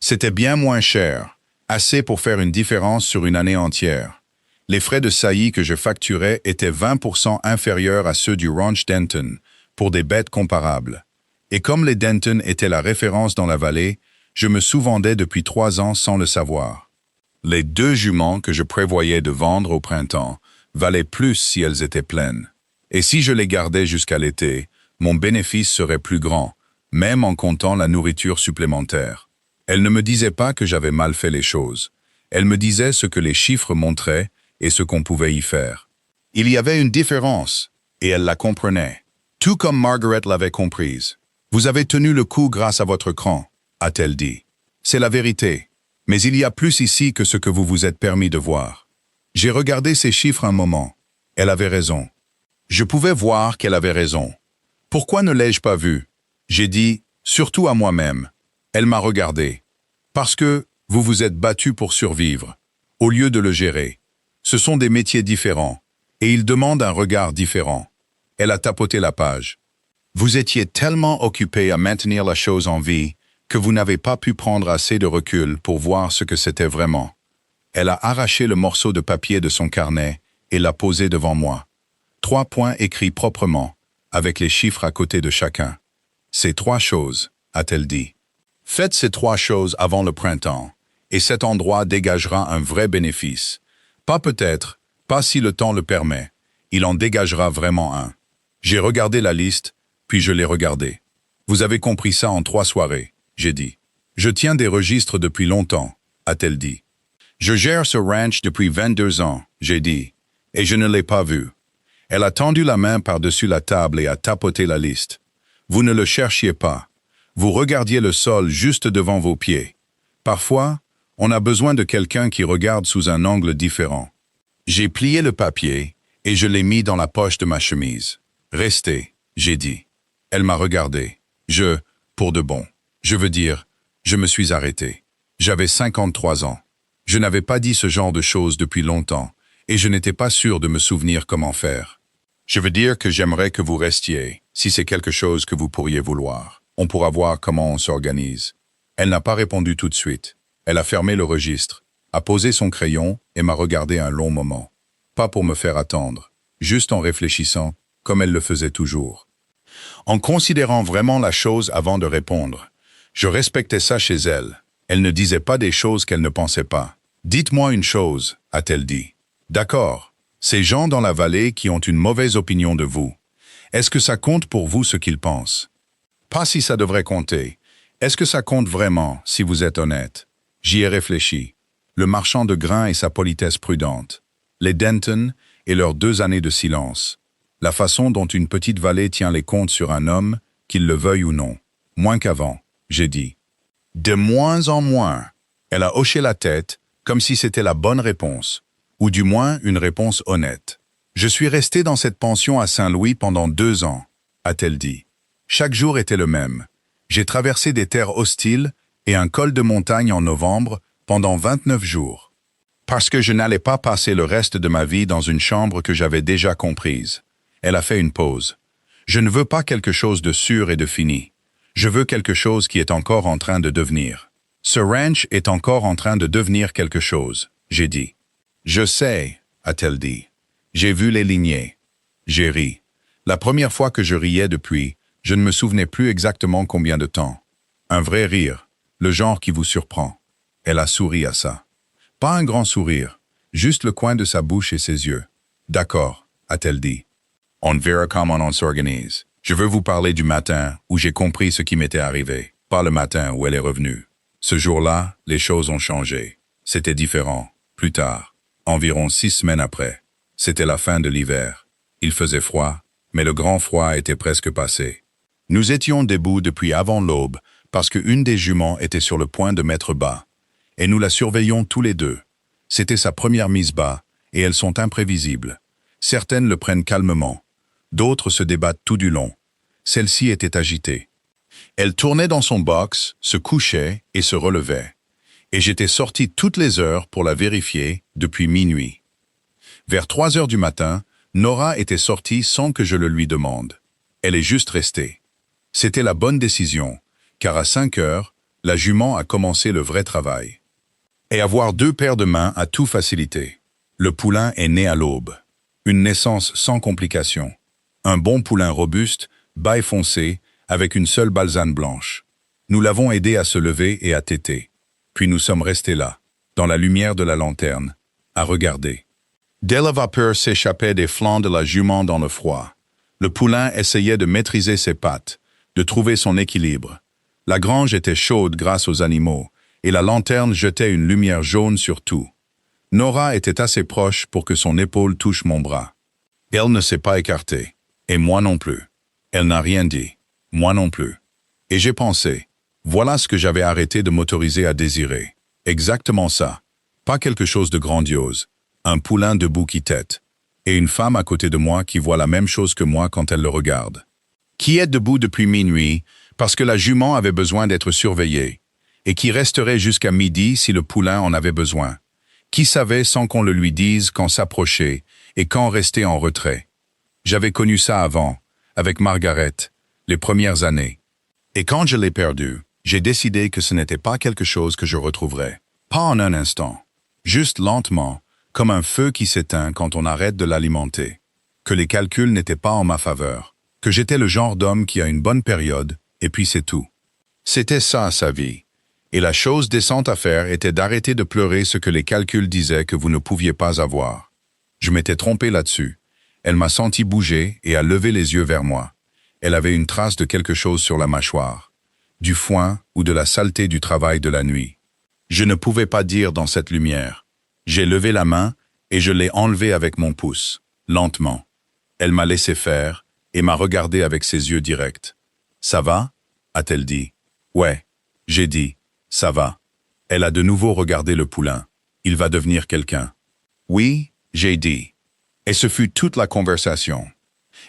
C'était bien moins cher, assez pour faire une différence sur une année entière. Les frais de saillie que je facturais étaient 20% inférieurs à ceux du ranch Denton, pour des bêtes comparables. Et comme les Denton étaient la référence dans la vallée, je me sous-vendais depuis 3 ans sans le savoir. Les 2 juments que je prévoyais de vendre au printemps valaient plus si elles étaient pleines. Et si je les gardais jusqu'à l'été, mon bénéfice serait plus grand, même en comptant la nourriture supplémentaire. Elle ne me disait pas que j'avais mal fait les choses. Elle me disait ce que les chiffres montraient et ce qu'on pouvait y faire. Il y avait une différence, et elle la comprenait. Tout comme Margaret l'avait comprise. « Vous avez tenu le coup grâce à votre cran », a-t-elle dit. « C'est la vérité. Mais il y a plus ici que ce que vous vous êtes permis de voir. » J'ai regardé ces chiffres un moment. Elle avait raison. Je pouvais voir qu'elle avait raison. Pourquoi ne l'ai-je pas vu? J'ai dit, surtout à moi-même. Elle m'a regardé. Parce que vous vous êtes battu pour survivre, au lieu de le gérer. Ce sont des métiers différents, et ils demandent un regard différent. Elle a tapoté la page. Vous étiez tellement occupé à maintenir la chose en vie que vous n'avez pas pu prendre assez de recul pour voir ce que c'était vraiment. Elle a arraché le morceau de papier de son carnet et l'a posé devant moi. 3 points écrits proprement, avec les chiffres à côté de chacun. Ces 3 choses, a-t-elle dit. Faites ces 3 choses avant le printemps, et cet endroit dégagera un vrai bénéfice. Pas peut-être, pas si le temps le permet. Il en dégagera vraiment un. J'ai regardé la liste, puis je l'ai regardée. Vous avez compris ça en 3 soirées, j'ai dit. Je tiens des registres depuis longtemps, a-t-elle dit. Je gère ce ranch depuis 22 ans, j'ai dit, et je ne l'ai pas vu. Elle a tendu la main par-dessus la table et a tapoté la liste. Vous ne le cherchiez pas. Vous regardiez le sol juste devant vos pieds. Parfois, on a besoin de quelqu'un qui regarde sous un angle différent. J'ai plié le papier et je l'ai mis dans la poche de ma chemise. Restez, j'ai dit. Elle m'a regardé. Pour de bon. Je veux dire, je me suis arrêté. J'avais 53 ans. Je n'avais pas dit ce genre de choses depuis longtemps, et je n'étais pas sûr de me souvenir comment faire. Je veux dire que j'aimerais que vous restiez, si c'est quelque chose que vous pourriez vouloir. On pourra voir comment on s'organise. Elle n'a pas répondu tout de suite. Elle a fermé le registre, a posé son crayon et m'a regardé un long moment. Pas pour me faire attendre, juste en réfléchissant, comme elle le faisait toujours. En considérant vraiment la chose avant de répondre. Je respectais ça chez elle. Elle ne disait pas des choses qu'elle ne pensait pas. « Dites-moi une chose », a-t-elle dit. « D'accord, ces gens dans la vallée qui ont une mauvaise opinion de vous, est-ce que ça compte pour vous ce qu'ils pensent? Pas si ça devrait compter. Est-ce que ça compte vraiment, si vous êtes honnête? J'y ai réfléchi. Le marchand de grains et sa politesse prudente. Les Denton et leurs 2 années de silence. La façon dont une petite vallée tient les comptes sur un homme, qu'il le veuille ou non. Moins qu'avant, j'ai dit. De moins en moins. Elle a hoché la tête, comme si c'était la bonne réponse, ou du moins une réponse honnête. Je suis resté dans cette pension à Saint-Louis pendant 2 ans, a-t-elle dit. Chaque jour était le même. J'ai traversé des terres hostiles et un col de montagne en novembre pendant 29 jours. Parce que je n'allais pas passer le reste de ma vie dans une chambre que j'avais déjà comprise. Elle a fait une pause. Je ne veux pas quelque chose de sûr et de fini. Je veux quelque chose qui est encore en train de devenir. Ce ranch est encore en train de devenir quelque chose, j'ai dit. Je sais, a-t-elle dit. J'ai vu les lignées. J'ai ri. La première fois que je riais depuis, je ne me souvenais plus exactement combien de temps. Un vrai rire, le genre qui vous surprend. Elle a souri à ça. Pas un grand sourire, juste le coin de sa bouche et ses yeux. D'accord, a-t-elle dit. On verra comment on s'organise. Je veux vous parler du matin où j'ai compris ce qui m'était arrivé, pas le matin où elle est revenue. Ce jour-là, les choses ont changé. C'était différent. Plus tard, environ 6 semaines après, c'était la fin de l'hiver. Il faisait froid, mais le grand froid était presque passé. Nous étions debout depuis avant l'aube parce qu'une des juments était sur le point de mettre bas. Et nous la surveillions tous les deux. C'était sa première mise bas, et elles sont imprévisibles. Certaines le prennent calmement. D'autres se débattent tout du long. Celle-ci était agitée. Elle tournait dans son box, se couchait et se relevait. Et j'étais sorti toutes les heures pour la vérifier depuis minuit. Vers 3 heures du matin, Nora était sortie sans que je le lui demande. Elle est juste restée. C'était la bonne décision, car à 5 heures, la jument a commencé le vrai travail. Et avoir 2 paires de mains a tout facilité. Le poulain est né à l'aube. Une naissance sans complications. Un bon poulain robuste, bas et foncé, avec une seule balzane blanche. Nous l'avons aidé à se lever et à téter. Puis nous sommes restés là, dans la lumière de la lanterne, à regarder. Dès la vapeur s'échappait des flancs de la jument dans le froid. Le poulain essayait de maîtriser ses pattes, de trouver son équilibre. La grange était chaude grâce aux animaux, et la lanterne jetait une lumière jaune sur tout. Nora était assez proche pour que son épaule touche mon bras. Elle ne s'est pas écartée, et moi non plus. Elle n'a rien dit, moi non plus. Et j'ai pensé, voilà ce que j'avais arrêté de m'autoriser à désirer. Exactement ça. Pas quelque chose de grandiose. Un poulain debout qui tète. Et une femme à côté de moi qui voit la même chose que moi quand elle le regarde. Qui est debout depuis minuit, parce que la jument avait besoin d'être surveillée, et qui resterait jusqu'à midi si le poulain en avait besoin. Qui savait sans qu'on le lui dise quand s'approcher et quand rester en retrait. J'avais connu ça avant, avec Margaret, les premières années. Et quand je l'ai perdue, j'ai décidé que ce n'était pas quelque chose que je retrouverais. Pas en un instant. Juste lentement, comme un feu qui s'éteint quand on arrête de l'alimenter. Que les calculs n'étaient pas en ma faveur. Que j'étais le genre d'homme qui a une bonne période, et puis c'est tout. C'était ça, sa vie. Et la chose décente à faire était d'arrêter de pleurer ce que les calculs disaient que vous ne pouviez pas avoir. Je m'étais trompé là-dessus. Elle m'a senti bouger et a levé les yeux vers moi. Elle avait une trace de quelque chose sur la mâchoire. Du foin ou de la saleté du travail de la nuit. Je ne pouvais pas dire dans cette lumière. J'ai levé la main et je l'ai enlevée avec mon pouce, lentement. Elle m'a laissé faire et m'a regardé avec ses yeux directs. « Ça va ?» a-t-elle dit. « Ouais. » J'ai dit. « Ça va. » Elle a de nouveau regardé le poulain. « Il va devenir quelqu'un. » « Oui, » j'ai dit. Et ce fut toute la conversation.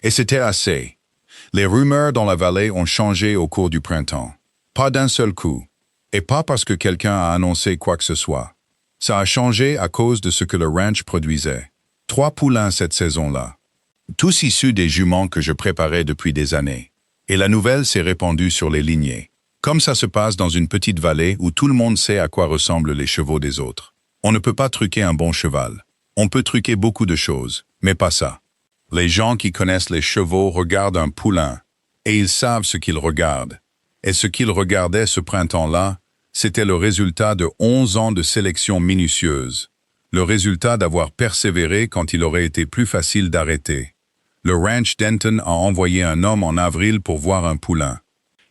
Et c'était assez. Les rumeurs dans la vallée ont changé au cours du printemps. Pas d'un seul coup. Et pas parce que quelqu'un a annoncé quoi que ce soit. Ça a changé à cause de ce que le ranch produisait. 3 poulains cette saison-là. Tous issus des juments que je préparais depuis des années. Et la nouvelle s'est répandue sur les lignées. Comme ça se passe dans une petite vallée où tout le monde sait à quoi ressemblent les chevaux des autres. On ne peut pas truquer un bon cheval. On peut truquer beaucoup de choses, mais pas ça. Les gens qui connaissent les chevaux regardent un poulain, et ils savent ce qu'ils regardent. Et ce qu'ils regardaient ce printemps-là, c'était le résultat de 11 ans de sélection minutieuse. Le résultat d'avoir persévéré quand il aurait été plus facile d'arrêter. Le ranch Denton a envoyé un homme en avril pour voir un poulain.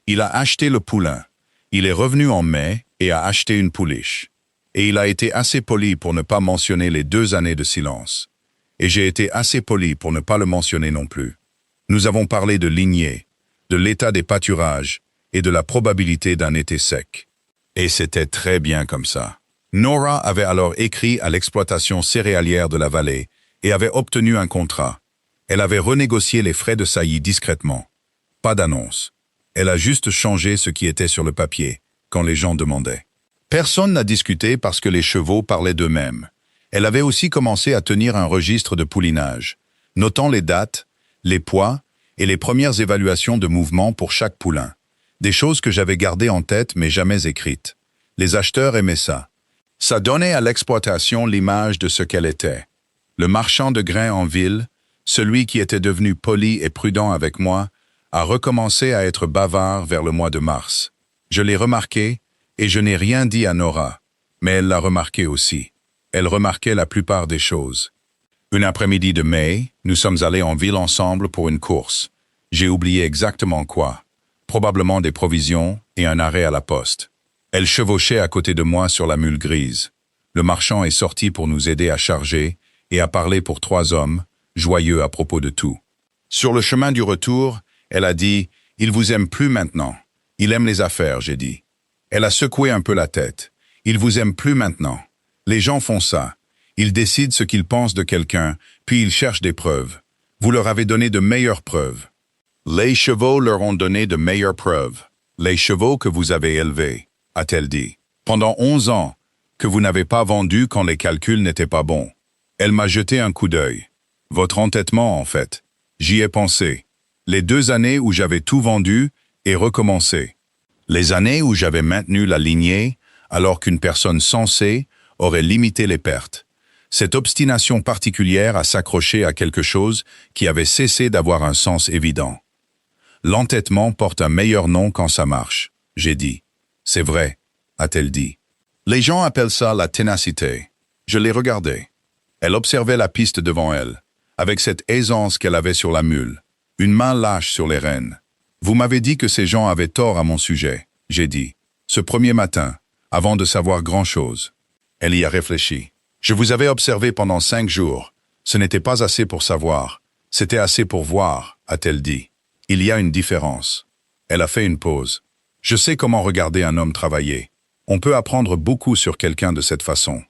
Il a acheté le poulain. Il est revenu en mai et a acheté une pouliche. Et il a été assez poli pour ne pas mentionner les 2 années de silence. Et j'ai été assez poli pour ne pas le mentionner non plus. Nous avons parlé de lignée, de l'état des pâturages et de la probabilité d'un été sec. Et c'était très bien comme ça. Nora avait alors écrit à l'exploitation céréalière de la vallée et avait obtenu un contrat. Elle avait renégocié les frais de saillie discrètement. Pas d'annonce. Elle a juste changé ce qui était sur le papier, quand les gens demandaient. Personne n'a discuté parce que les chevaux parlaient d'eux-mêmes. Elle avait aussi commencé à tenir un registre de poulinage, notant les dates, les poids et les premières évaluations de mouvement pour chaque poulain. Des choses que j'avais gardées en tête mais jamais écrites. Les acheteurs aimaient ça. Ça donnait à l'exploitation l'image de ce qu'elle était. Le marchand de grains en ville, celui qui était devenu poli et prudent avec moi, a recommencé à être bavard vers le mois de mars. Je l'ai remarqué, et je n'ai rien dit à Nora, mais elle l'a remarqué aussi. Elle remarquait la plupart des choses. Une après-midi de mai, nous sommes allés en ville ensemble pour une course. J'ai oublié exactement quoi. Probablement des provisions et un arrêt à la poste. Elle chevauchait à côté de moi sur la mule grise. Le marchand est sorti pour nous aider à charger et à parler pour 3 hommes, joyeux à propos de tout. Sur le chemin du retour, elle a dit « Il vous aime plus maintenant. Il aime les affaires », j'ai dit. Elle a secoué un peu la tête. « Il vous aime plus maintenant. Les gens font ça. Ils décident ce qu'ils pensent de quelqu'un, puis ils cherchent des preuves. Vous leur avez donné de meilleures preuves. Les chevaux leur ont donné de meilleures preuves. Les chevaux que vous avez élevés, a-t-elle dit. Pendant 11 ans, que vous n'avez pas vendu quand les calculs n'étaient pas bons. Elle m'a jeté un coup d'œil. Votre entêtement, en fait. J'y ai pensé. Les 2 années où j'avais tout vendu et recommencé. Les années où j'avais maintenu la lignée, alors qu'une personne sensée aurait limité les pertes. Cette obstination particulière à s'accrocher à quelque chose qui avait cessé d'avoir un sens évident. L'entêtement porte un meilleur nom quand ça marche, j'ai dit. C'est vrai, a-t-elle dit. Les gens appellent ça la ténacité. Je l'ai regardée. Elle observait la piste devant elle, avec cette aisance qu'elle avait sur la mule, une main lâche sur les rênes. Vous m'avez dit que ces gens avaient tort à mon sujet, j'ai dit, ce premier matin, avant de savoir grand-chose. Elle y a réfléchi. Je vous avais observé pendant 5 jours. Ce n'était pas assez pour savoir. C'était assez pour voir, a-t-elle dit. Il y a une différence. Elle a fait une pause. Je sais comment regarder un homme travailler. On peut apprendre beaucoup sur quelqu'un de cette façon.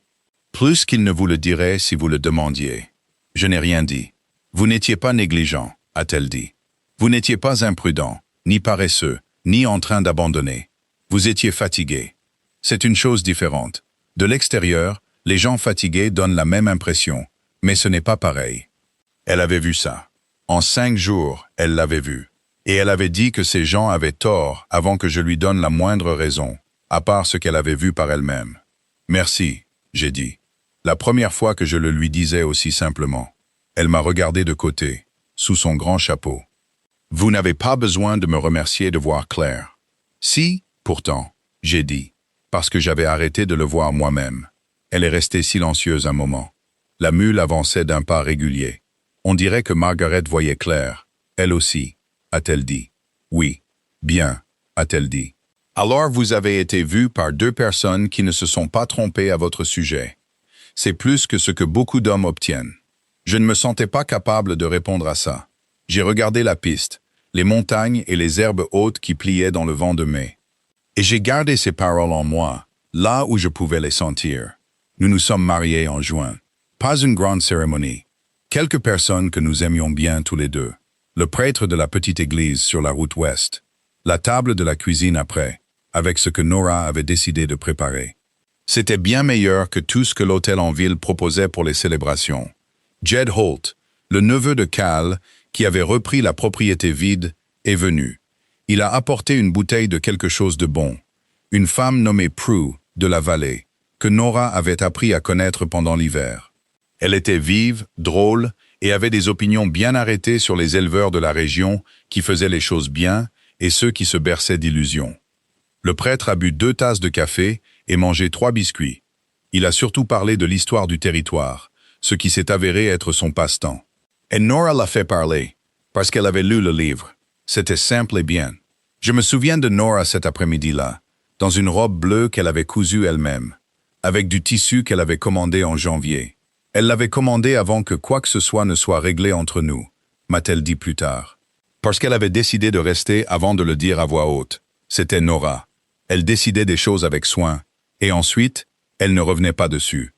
Plus qu'il ne vous le dirait si vous le demandiez. Je n'ai rien dit. Vous n'étiez pas négligent, a-t-elle dit. Vous n'étiez pas imprudent, ni paresseux, ni en train d'abandonner. Vous étiez fatigué. C'est une chose différente. De l'extérieur, les gens fatigués donnent la même impression, mais ce n'est pas pareil. Elle avait vu ça. En 5 jours, elle l'avait vu. Et elle avait dit que ces gens avaient tort avant que je lui donne la moindre raison, à part ce qu'elle avait vu par elle-même. Merci, j'ai dit. La première fois que je le lui disais aussi simplement. Elle m'a regardé de côté, sous son grand chapeau. Vous n'avez pas besoin de me remercier de voir clair. Si, pourtant, j'ai dit, parce que j'avais arrêté de le voir moi-même. Elle est restée silencieuse un moment. La mule avançait d'un pas régulier. On dirait que Margaret voyait clair. Elle aussi, a-t-elle dit. Oui, bien, a-t-elle dit. Alors vous avez été vu par 2 personnes qui ne se sont pas trompées à votre sujet. C'est plus que ce que beaucoup d'hommes obtiennent. Je ne me sentais pas capable de répondre à ça. J'ai regardé la piste, les montagnes et les herbes hautes qui pliaient dans le vent de mai. Et j'ai gardé ces paroles en moi, là où je pouvais les sentir. Nous nous sommes mariés en juin. Pas une grande cérémonie. Quelques personnes que nous aimions bien tous les deux. Le prêtre de la petite église sur la route ouest. La table de la cuisine après, avec ce que Nora avait décidé de préparer. C'était bien meilleur que tout ce que l'hôtel en ville proposait pour les célébrations. Jed Holt, le neveu de Cal, qui avait repris la propriété vide, est venu. Il a apporté une bouteille de quelque chose de bon. Une femme nommée Prue, de la vallée, que Nora avait appris à connaître pendant l'hiver. Elle était vive, drôle, et avait des opinions bien arrêtées sur les éleveurs de la région qui faisaient les choses bien et ceux qui se berçaient d'illusions. Le prêtre a bu 2 tasses de café et mangé 3 biscuits. Il a surtout parlé de l'histoire du territoire, ce qui s'est avéré être son passe-temps. Et Nora l'a fait parler, parce qu'elle avait lu le livre. C'était simple et bien. Je me souviens de Nora cet après-midi-là, dans une robe bleue qu'elle avait cousue elle-même, avec du tissu qu'elle avait commandé en janvier. Elle l'avait commandé avant que quoi que ce soit ne soit réglé entre nous, m'a-t-elle dit plus tard. Parce qu'elle avait décidé de rester avant de le dire à voix haute. C'était Nora. Elle décidait des choses avec soin, et ensuite, elle ne revenait pas dessus.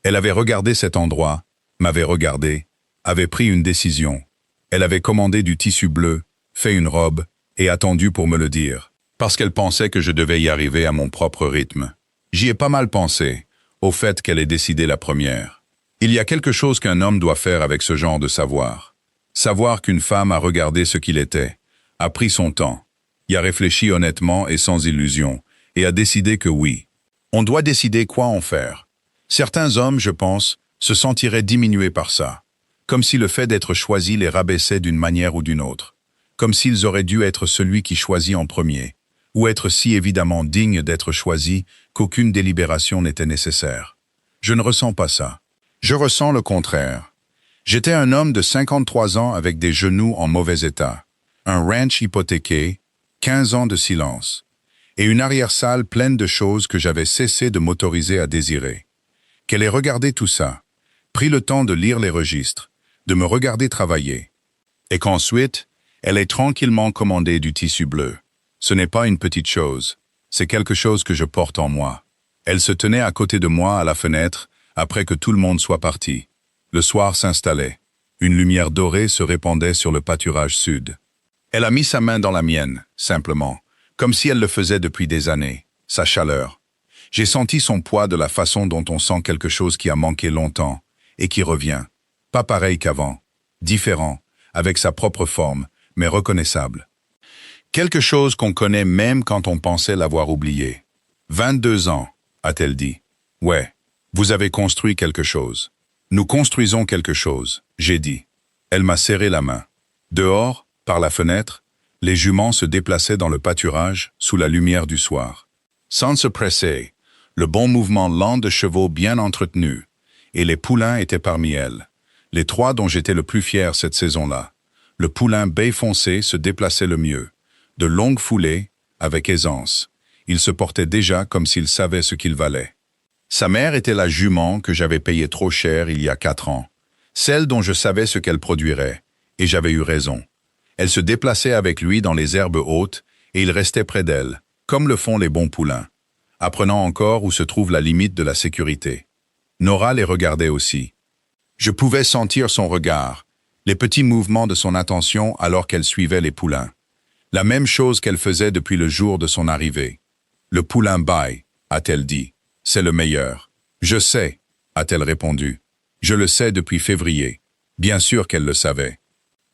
Elle avait regardé cet endroit, m'avait regardé, avait pris une décision. Elle avait commandé du tissu bleu, fait une robe, et attendu pour me le dire, parce qu'elle pensait que je devais y arriver à mon propre rythme. J'y ai pas mal pensé, au fait qu'elle ait décidé la première. Il y a quelque chose qu'un homme doit faire avec ce genre de savoir. Savoir qu'une femme a regardé ce qu'il était, a pris son temps, y a réfléchi honnêtement et sans illusion, et a décidé que oui. On doit décider quoi en faire. Certains hommes, je pense, se sentiraient diminués par ça, comme si le fait d'être choisi les rabaissait d'une manière ou d'une autre, comme s'ils auraient dû être celui qui choisit en premier, ou être si évidemment digne d'être choisi qu'aucune délibération n'était nécessaire. Je ne ressens pas ça. Je ressens le contraire. J'étais un homme de 53 ans avec des genoux en mauvais état, un ranch hypothéqué, 15 ans de silence, et une arrière-salle pleine de choses que j'avais cessé de m'autoriser à désirer. Qu'elle ait regardé tout ça, pris le temps de lire les registres, de me regarder travailler, et qu'ensuite, elle ait tranquillement commandé du tissu bleu. Ce n'est pas une petite chose, c'est quelque chose que je porte en moi. Elle se tenait à côté de moi à la fenêtre, après que tout le monde soit parti. Le soir s'installait. Une lumière dorée se répandait sur le pâturage sud. Elle a mis sa main dans la mienne, simplement, comme si elle le faisait depuis des années, sa chaleur. J'ai senti son poids de la façon dont on sent quelque chose qui a manqué longtemps, et qui revient. Pas pareil qu'avant, différent, avec sa propre forme, mais reconnaissable. Quelque chose qu'on connaît même quand on pensait l'avoir oublié. 22 ans, a-t-elle dit. Ouais, vous avez construit quelque chose. Nous construisons quelque chose, j'ai dit. Elle m'a serré la main. Dehors, par la fenêtre, les juments se déplaçaient dans le pâturage sous la lumière du soir. Sans se presser, le bon mouvement lent de chevaux bien entretenus, et les poulains étaient parmi elles. Les trois dont j'étais le plus fier cette saison-là. Le poulain bai foncé se déplaçait le mieux. De longues foulées, avec aisance. Il se portait déjà comme s'il savait ce qu'il valait. Sa mère était la jument que j'avais payée trop cher il y a 4 ans. Celle dont je savais ce qu'elle produirait, et j'avais eu raison. Elle se déplaçait avec lui dans les herbes hautes, et il restait près d'elle, comme le font les bons poulains, apprenant encore où se trouve la limite de la sécurité. Nora les regardait aussi. Je pouvais sentir son regard, les petits mouvements de son attention alors qu'elle suivait les poulains. La même chose qu'elle faisait depuis le jour de son arrivée. Le poulain baille, a-t-elle dit. C'est le meilleur. Je sais, a-t-elle répondu. Je le sais depuis février. Bien sûr qu'elle le savait.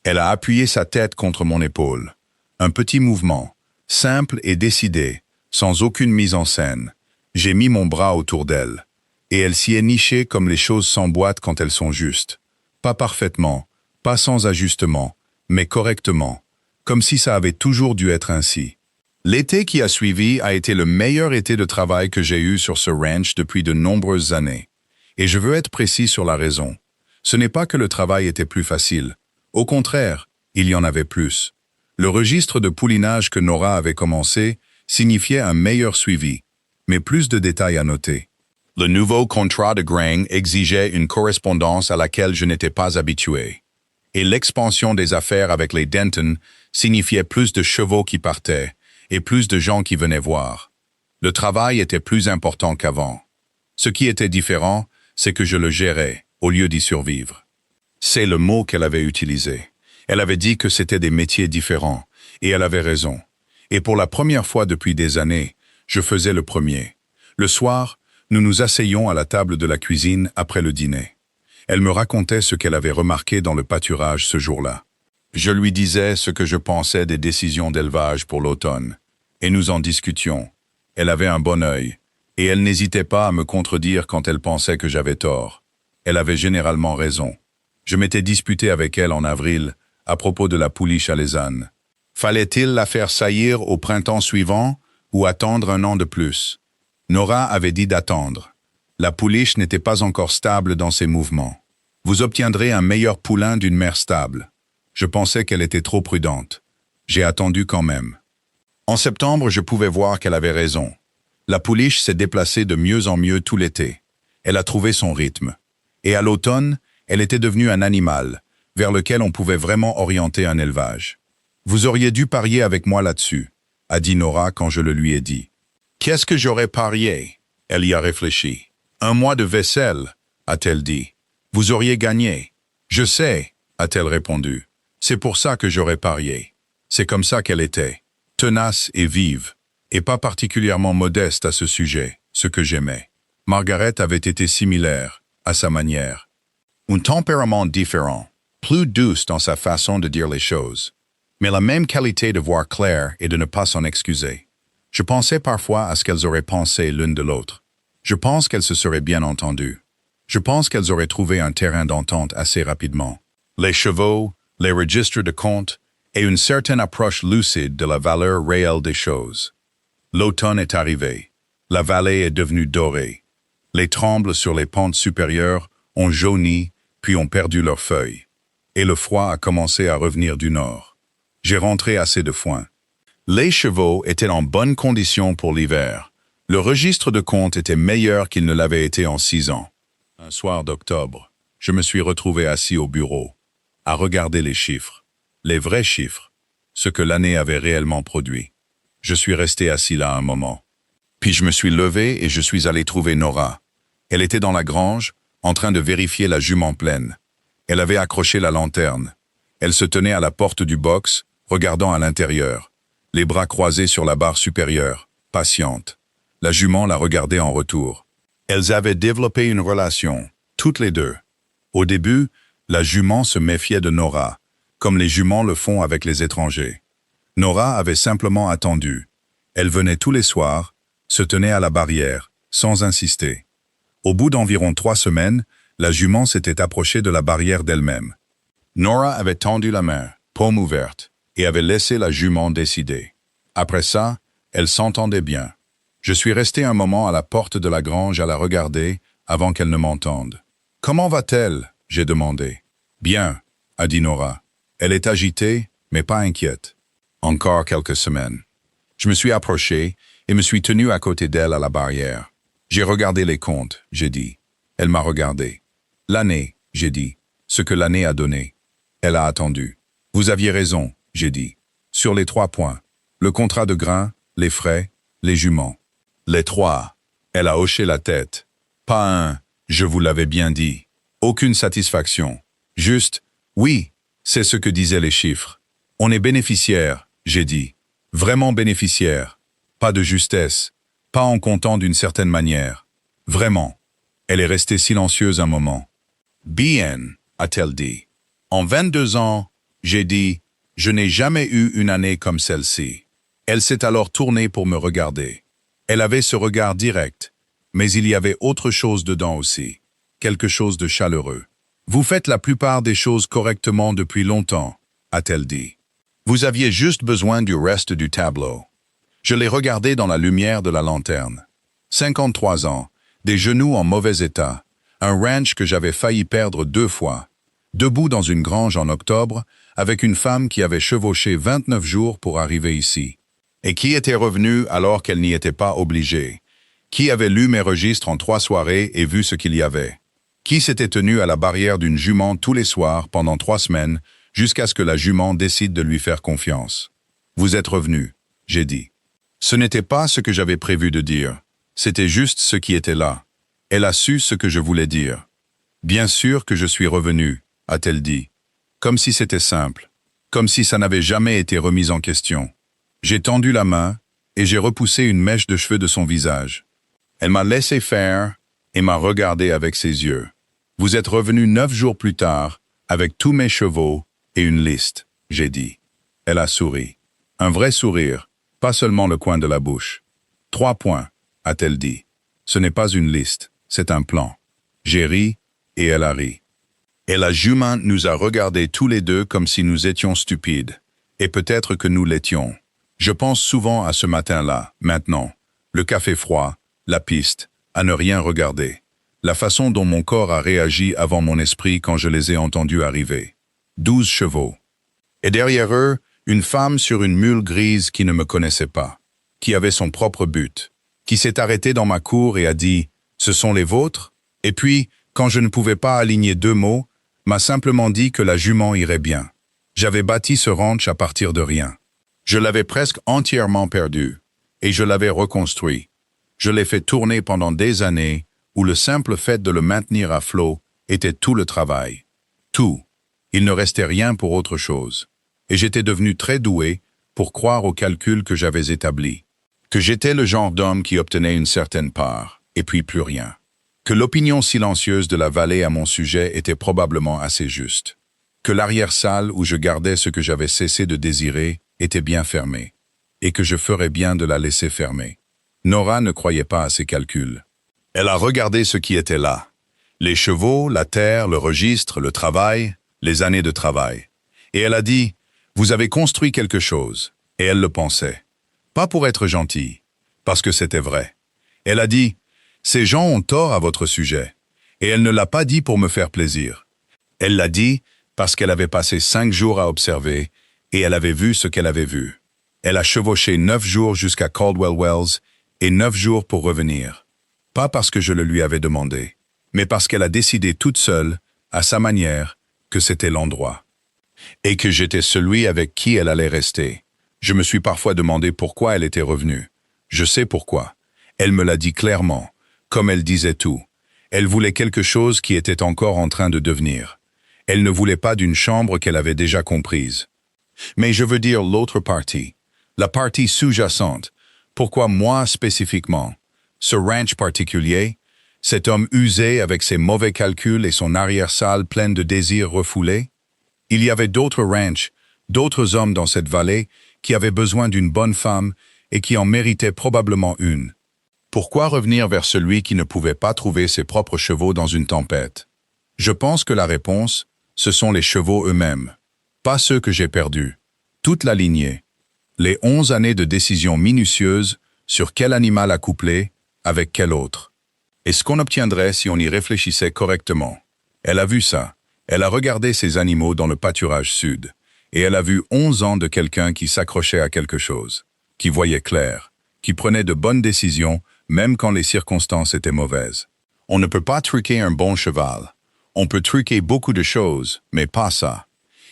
Elle a appuyé sa tête contre mon épaule. Un petit mouvement, simple et décidé, sans aucune mise en scène. J'ai mis mon bras autour d'elle. Et elle s'y est nichée comme les choses s'emboîtent quand elles sont justes. Pas parfaitement, pas sans ajustement, mais correctement. Comme si ça avait toujours dû être ainsi. L'été qui a suivi a été le meilleur été de travail que j'ai eu sur ce ranch depuis de nombreuses années. Et je veux être précis sur la raison. Ce n'est pas que le travail était plus facile. Au contraire, il y en avait plus. Le registre de poulinage que Nora avait commencé signifiait un meilleur suivi, mais plus de détails à noter. Le nouveau contrat de grain exigeait une correspondance à laquelle je n'étais pas habitué. Et l'expansion des affaires avec les Denton signifiait plus de chevaux qui partaient et plus de gens qui venaient voir. Le travail était plus important qu'avant. Ce qui était différent, c'est que je le gérais, au lieu d'y survivre. C'est le mot qu'elle avait utilisé. Elle avait dit que c'était des métiers différents, et elle avait raison. Et pour la première fois depuis des années, je faisais le premier. Le soir, nous nous asseyions à la table de la cuisine après le dîner. Elle me racontait ce qu'elle avait remarqué dans le pâturage ce jour-là. Je lui disais ce que je pensais des décisions d'élevage pour l'automne, et nous en discutions. Elle avait un bon œil, et elle n'hésitait pas à me contredire quand elle pensait que j'avais tort. Elle avait généralement raison. Je m'étais disputé avec elle en avril, à propos de la pouliche alezane. Fallait-il la faire saillir au printemps suivant, ou attendre un an de plus? Nora avait dit d'attendre. La pouliche n'était pas encore stable dans ses mouvements. Vous obtiendrez un meilleur poulain d'une mère stable. Je pensais qu'elle était trop prudente. J'ai attendu quand même. En septembre, je pouvais voir qu'elle avait raison. La pouliche s'est déplacée de mieux en mieux tout l'été. Elle a trouvé son rythme. Et à l'automne, elle était devenue un animal, vers lequel on pouvait vraiment orienter un élevage. Vous auriez dû parier avec moi là-dessus, a dit Nora quand je le lui ai dit. Qu'est-ce que j'aurais parié? Elle y a réfléchi. 1 mois de vaisselle, a-t-elle dit. Vous auriez gagné. Je sais, a-t-elle répondu. C'est pour ça que j'aurais parié. C'est comme ça qu'elle était, tenace et vive, et pas particulièrement modeste à ce sujet, ce que j'aimais. Margaret avait été similaire, à sa manière. Un tempérament différent, plus douce dans sa façon de dire les choses, mais la même qualité de voir clair et de ne pas s'en excuser. Je pensais parfois à ce qu'elles auraient pensé l'une de l'autre. Je pense qu'elles se seraient bien entendues. Je pense qu'elles auraient trouvé un terrain d'entente assez rapidement. Les chevaux, les registres de compte et une certaine approche lucide de la valeur réelle des choses. L'automne est arrivé. La vallée est devenue dorée. Les trembles sur les pentes supérieures ont jauni, puis ont perdu leurs feuilles. Et le froid a commencé à revenir du nord. J'ai rentré assez de foin. Les chevaux étaient en bonne condition pour l'hiver. Le registre de compte était meilleur qu'il ne l'avait été en 6 ans. Un soir d'octobre, je me suis retrouvé assis au bureau, à regarder les chiffres, les vrais chiffres, ce que l'année avait réellement produit. Je suis resté assis là un moment. Puis je me suis levé et je suis allé trouver Nora. Elle était dans la grange, en train de vérifier la jument pleine. Elle avait accroché la lanterne. Elle se tenait à la porte du box, regardant à l'intérieur, les bras croisés sur la barre supérieure, patiente. La jument la regardait en retour. Elles avaient développé une relation, toutes les deux. Au début, la jument se méfiait de Nora, comme les juments le font avec les étrangers. Nora avait simplement attendu. Elle venait tous les soirs, se tenait à la barrière, sans insister. Au bout d'environ 3 semaines, la jument s'était approchée de la barrière d'elle-même. Nora avait tendu la main, paume ouverte, et avait laissé la jument décider. Après ça, elle s'entendait bien. Je suis resté un moment à la porte de la grange à la regarder avant qu'elle ne m'entende. « Comment va-t-elle » j'ai demandé. « Bien » a dit Nora. Elle est agitée, mais pas inquiète. Encore quelques semaines. Je me suis approché et me suis tenu à côté d'elle à la barrière. J'ai regardé les comptes, j'ai dit. Elle m'a regardé. L'année, j'ai dit. Ce que l'année a donné. Elle a attendu. Vous aviez raison, j'ai dit. Sur les 3 points. Le contrat de grain, les frais, les juments. Les 3. Elle a hoché la tête. Pas un, je vous l'avais bien dit. Aucune satisfaction. Juste, oui, c'est ce que disaient les chiffres. On est bénéficiaire, j'ai dit. Vraiment bénéficiaire. Pas de justesse. Pas en comptant d'une certaine manière. Vraiment. Elle est restée silencieuse un moment. Bien, a-t-elle dit. En 22 ans, j'ai dit, je n'ai jamais eu une année comme celle-ci. Elle s'est alors tournée pour me regarder. Elle avait ce regard direct, mais il y avait autre chose dedans aussi. Quelque chose de chaleureux. Vous faites la plupart des choses correctement depuis longtemps, a-t-elle dit. Vous aviez juste besoin du reste du tableau. Je l'ai regardé dans la lumière de la lanterne. 53 ans, des genoux en mauvais état, un ranch que j'avais failli perdre 2 fois, debout dans une grange en octobre, avec une femme qui avait chevauché 29 jours pour arriver ici, et qui était revenue alors qu'elle n'y était pas obligée, qui avait lu mes registres en 3 soirées et vu ce qu'il y avait, qui s'était tenu à la barrière d'une jument tous les soirs pendant 3 semaines, jusqu'à ce que la jument décide de lui faire confiance. Vous êtes revenu, j'ai dit. Ce n'était pas ce que j'avais prévu de dire, c'était juste ce qui était là. Elle a su ce que je voulais dire. Bien sûr que je suis revenu, a-t-elle dit. Comme si c'était simple, comme si ça n'avait jamais été remis en question. J'ai tendu la main et j'ai repoussé une mèche de cheveux de son visage. Elle m'a laissé faire et m'a regardé avec ses yeux. Vous êtes revenu 9 jours plus tard, avec tous mes chevaux et une liste, j'ai dit. Elle a souri. Un vrai sourire, pas seulement le coin de la bouche. 3 points, a-t-elle dit. Ce n'est pas une liste, c'est un plan. J'ai ri et elle a ri. Et la jument nous a regardés tous les deux comme si nous étions stupides. Et peut-être que nous l'étions. Je pense souvent à ce matin-là, maintenant. Le café froid, la piste, à ne rien regarder. La façon dont mon corps a réagi avant mon esprit quand je les ai entendus arriver. 12 chevaux. Et derrière eux, une femme sur une mule grise qui ne me connaissait pas, qui avait son propre but, qui s'est arrêtée dans ma cour et a dit « Ce sont les vôtres ?» Et puis, quand je ne pouvais pas aligner 2 mots, m'a simplement dit que la jument irait bien. J'avais bâti ce ranch à partir de rien. Je l'avais presque entièrement perdu, et je l'avais reconstruit. Je l'ai fait tourner pendant des années, où le simple fait de le maintenir à flot était tout le travail. Tout. Il ne restait rien pour autre chose. Et j'étais devenu très doué pour croire aux calculs que j'avais établis. Que j'étais le genre d'homme qui obtenait une certaine part, et puis plus rien. Que l'opinion silencieuse de la vallée à mon sujet était probablement assez juste. Que l'arrière-salle où je gardais ce que j'avais cessé de désirer était bien fermée, et que je ferais bien de la laisser fermer. Nora ne croyait pas à ces calculs. Elle a regardé ce qui était là. Les chevaux, la terre, le registre, le travail, les années de travail. Et elle a dit, « Vous avez construit quelque chose. » Et elle le pensait. Pas pour être gentille, parce que c'était vrai. Elle a dit, « Ces gens ont tort à votre sujet. » Et elle ne l'a pas dit pour me faire plaisir. Elle l'a dit parce qu'elle avait passé 5 jours à observer et elle avait vu ce qu'elle avait vu. Elle a chevauché 9 jours jusqu'à Caldwell Wells et 9 jours pour revenir. Pas parce que je le lui avais demandé, mais parce qu'elle a décidé toute seule, à sa manière, que c'était l'endroit. Et que j'étais celui avec qui elle allait rester. Je me suis parfois demandé pourquoi elle était revenue. Je sais pourquoi. Elle me l'a dit clairement, comme elle disait tout. Elle voulait quelque chose qui était encore en train de devenir. Elle ne voulait pas d'une chambre qu'elle avait déjà comprise. Mais je veux dire l'autre partie, la partie sous-jacente. Pourquoi moi spécifiquement? Ce ranch particulier, cet homme usé avec ses mauvais calculs et son arrière-salle pleine de désirs refoulés? Il y avait d'autres ranchs, d'autres hommes dans cette vallée qui avaient besoin d'une bonne femme et qui en méritaient probablement une. Pourquoi revenir vers celui qui ne pouvait pas trouver ses propres chevaux dans une tempête? Je pense que la réponse, ce sont les chevaux eux-mêmes. Pas ceux que j'ai perdus. Toute la lignée. Les 11 années de décisions minutieuses sur quel animal accoupler, avec quel autre. Et ce qu'on obtiendrait si on y réfléchissait correctement. Elle a vu ça. Elle a regardé ces animaux dans le pâturage sud. Et elle a vu 11 ans de quelqu'un qui s'accrochait à quelque chose, qui voyait clair, qui prenait de bonnes décisions, même quand les circonstances étaient mauvaises. On ne peut pas truquer un bon cheval. On peut truquer beaucoup de choses, mais pas ça.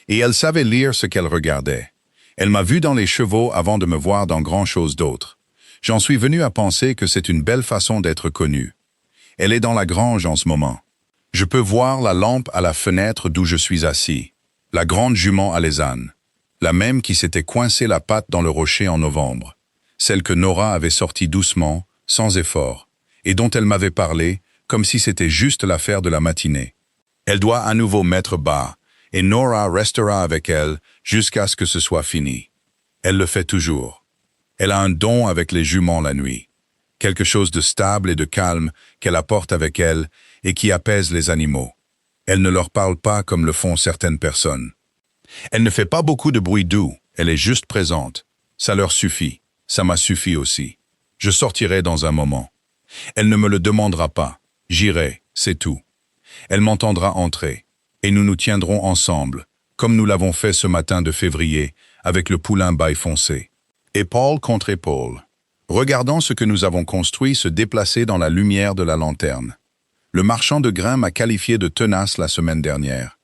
Et elle savait lire ce qu'elle regardait. Elle m'a vu dans les chevaux avant de me voir dans grand-chose d'autre. J'en suis venu à penser que c'est une belle façon d'être connue. Elle est dans la grange en ce moment. Je peux voir la lampe à la fenêtre d'où je suis assis. La grande jument alezane. La même qui s'était coincée la patte dans le rocher en novembre. Celle que Nora avait sortie doucement, sans effort, et dont elle m'avait parlé, comme si c'était juste l'affaire de la matinée. Elle doit à nouveau mettre bas, et Nora restera avec elle jusqu'à ce que ce soit fini. Elle le fait toujours. Elle a un don avec les juments la nuit. Quelque chose de stable et de calme qu'elle apporte avec elle et qui apaise les animaux. Elle ne leur parle pas comme le font certaines personnes. Elle ne fait pas beaucoup de bruit doux, elle est juste présente. Ça leur suffit, ça m'a suffi aussi. Je sortirai dans un moment. Elle ne me le demandera pas. J'irai, c'est tout. Elle m'entendra entrer, et nous nous tiendrons ensemble, comme nous l'avons fait ce matin de février, avec le poulain bail foncé. Épaule contre épaule, regardant ce que nous avons construit se déplacer dans la lumière de la lanterne. Le marchand de grains m'a qualifié de tenace la semaine dernière.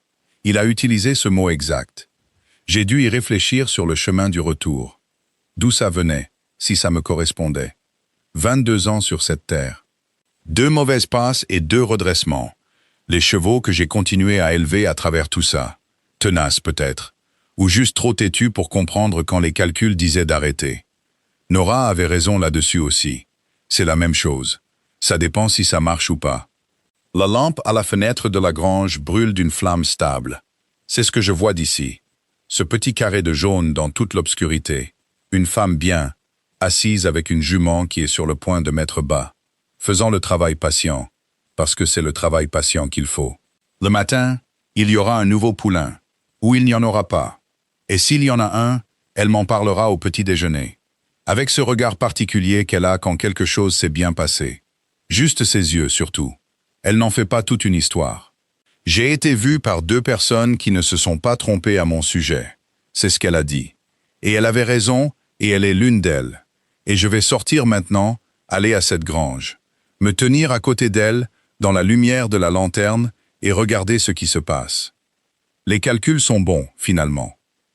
Il a utilisé ce mot exact. J'ai dû y réfléchir sur le chemin du retour. D'où ça venait, si ça me correspondait. 22 ans sur cette terre. 2 mauvaises passes et 2 redressements. Les chevaux que j'ai continué à élever à travers tout ça. Tenace peut-être. Ou juste trop têtu pour comprendre quand les calculs disaient d'arrêter. Nora avait raison là-dessus aussi. C'est la même chose. Ça dépend si ça marche ou pas. La lampe à la fenêtre de la grange brûle d'une flamme stable. C'est ce que je vois d'ici. Ce petit carré de jaune dans toute l'obscurité. Une femme bien, assise avec une jument qui est sur le point de mettre bas, faisant le travail patient, parce que c'est le travail patient qu'il faut. Le matin, il y aura un nouveau poulain, ou il n'y en aura pas. Et s'il y en a un, elle m'en parlera au petit déjeuner. Avec ce regard particulier qu'elle a quand quelque chose s'est bien passé. Juste ses yeux, surtout. Elle n'en fait pas toute une histoire. J'ai été vu par 2 personnes qui ne se sont pas trompées à mon sujet. C'est ce qu'elle a dit. Et elle avait raison, et elle est l'une d'elles. Et je vais sortir maintenant, aller à cette grange. Me tenir à côté d'elle, dans la lumière de la lanterne, et regarder ce qui se passe. Les calculs sont bons, finalement.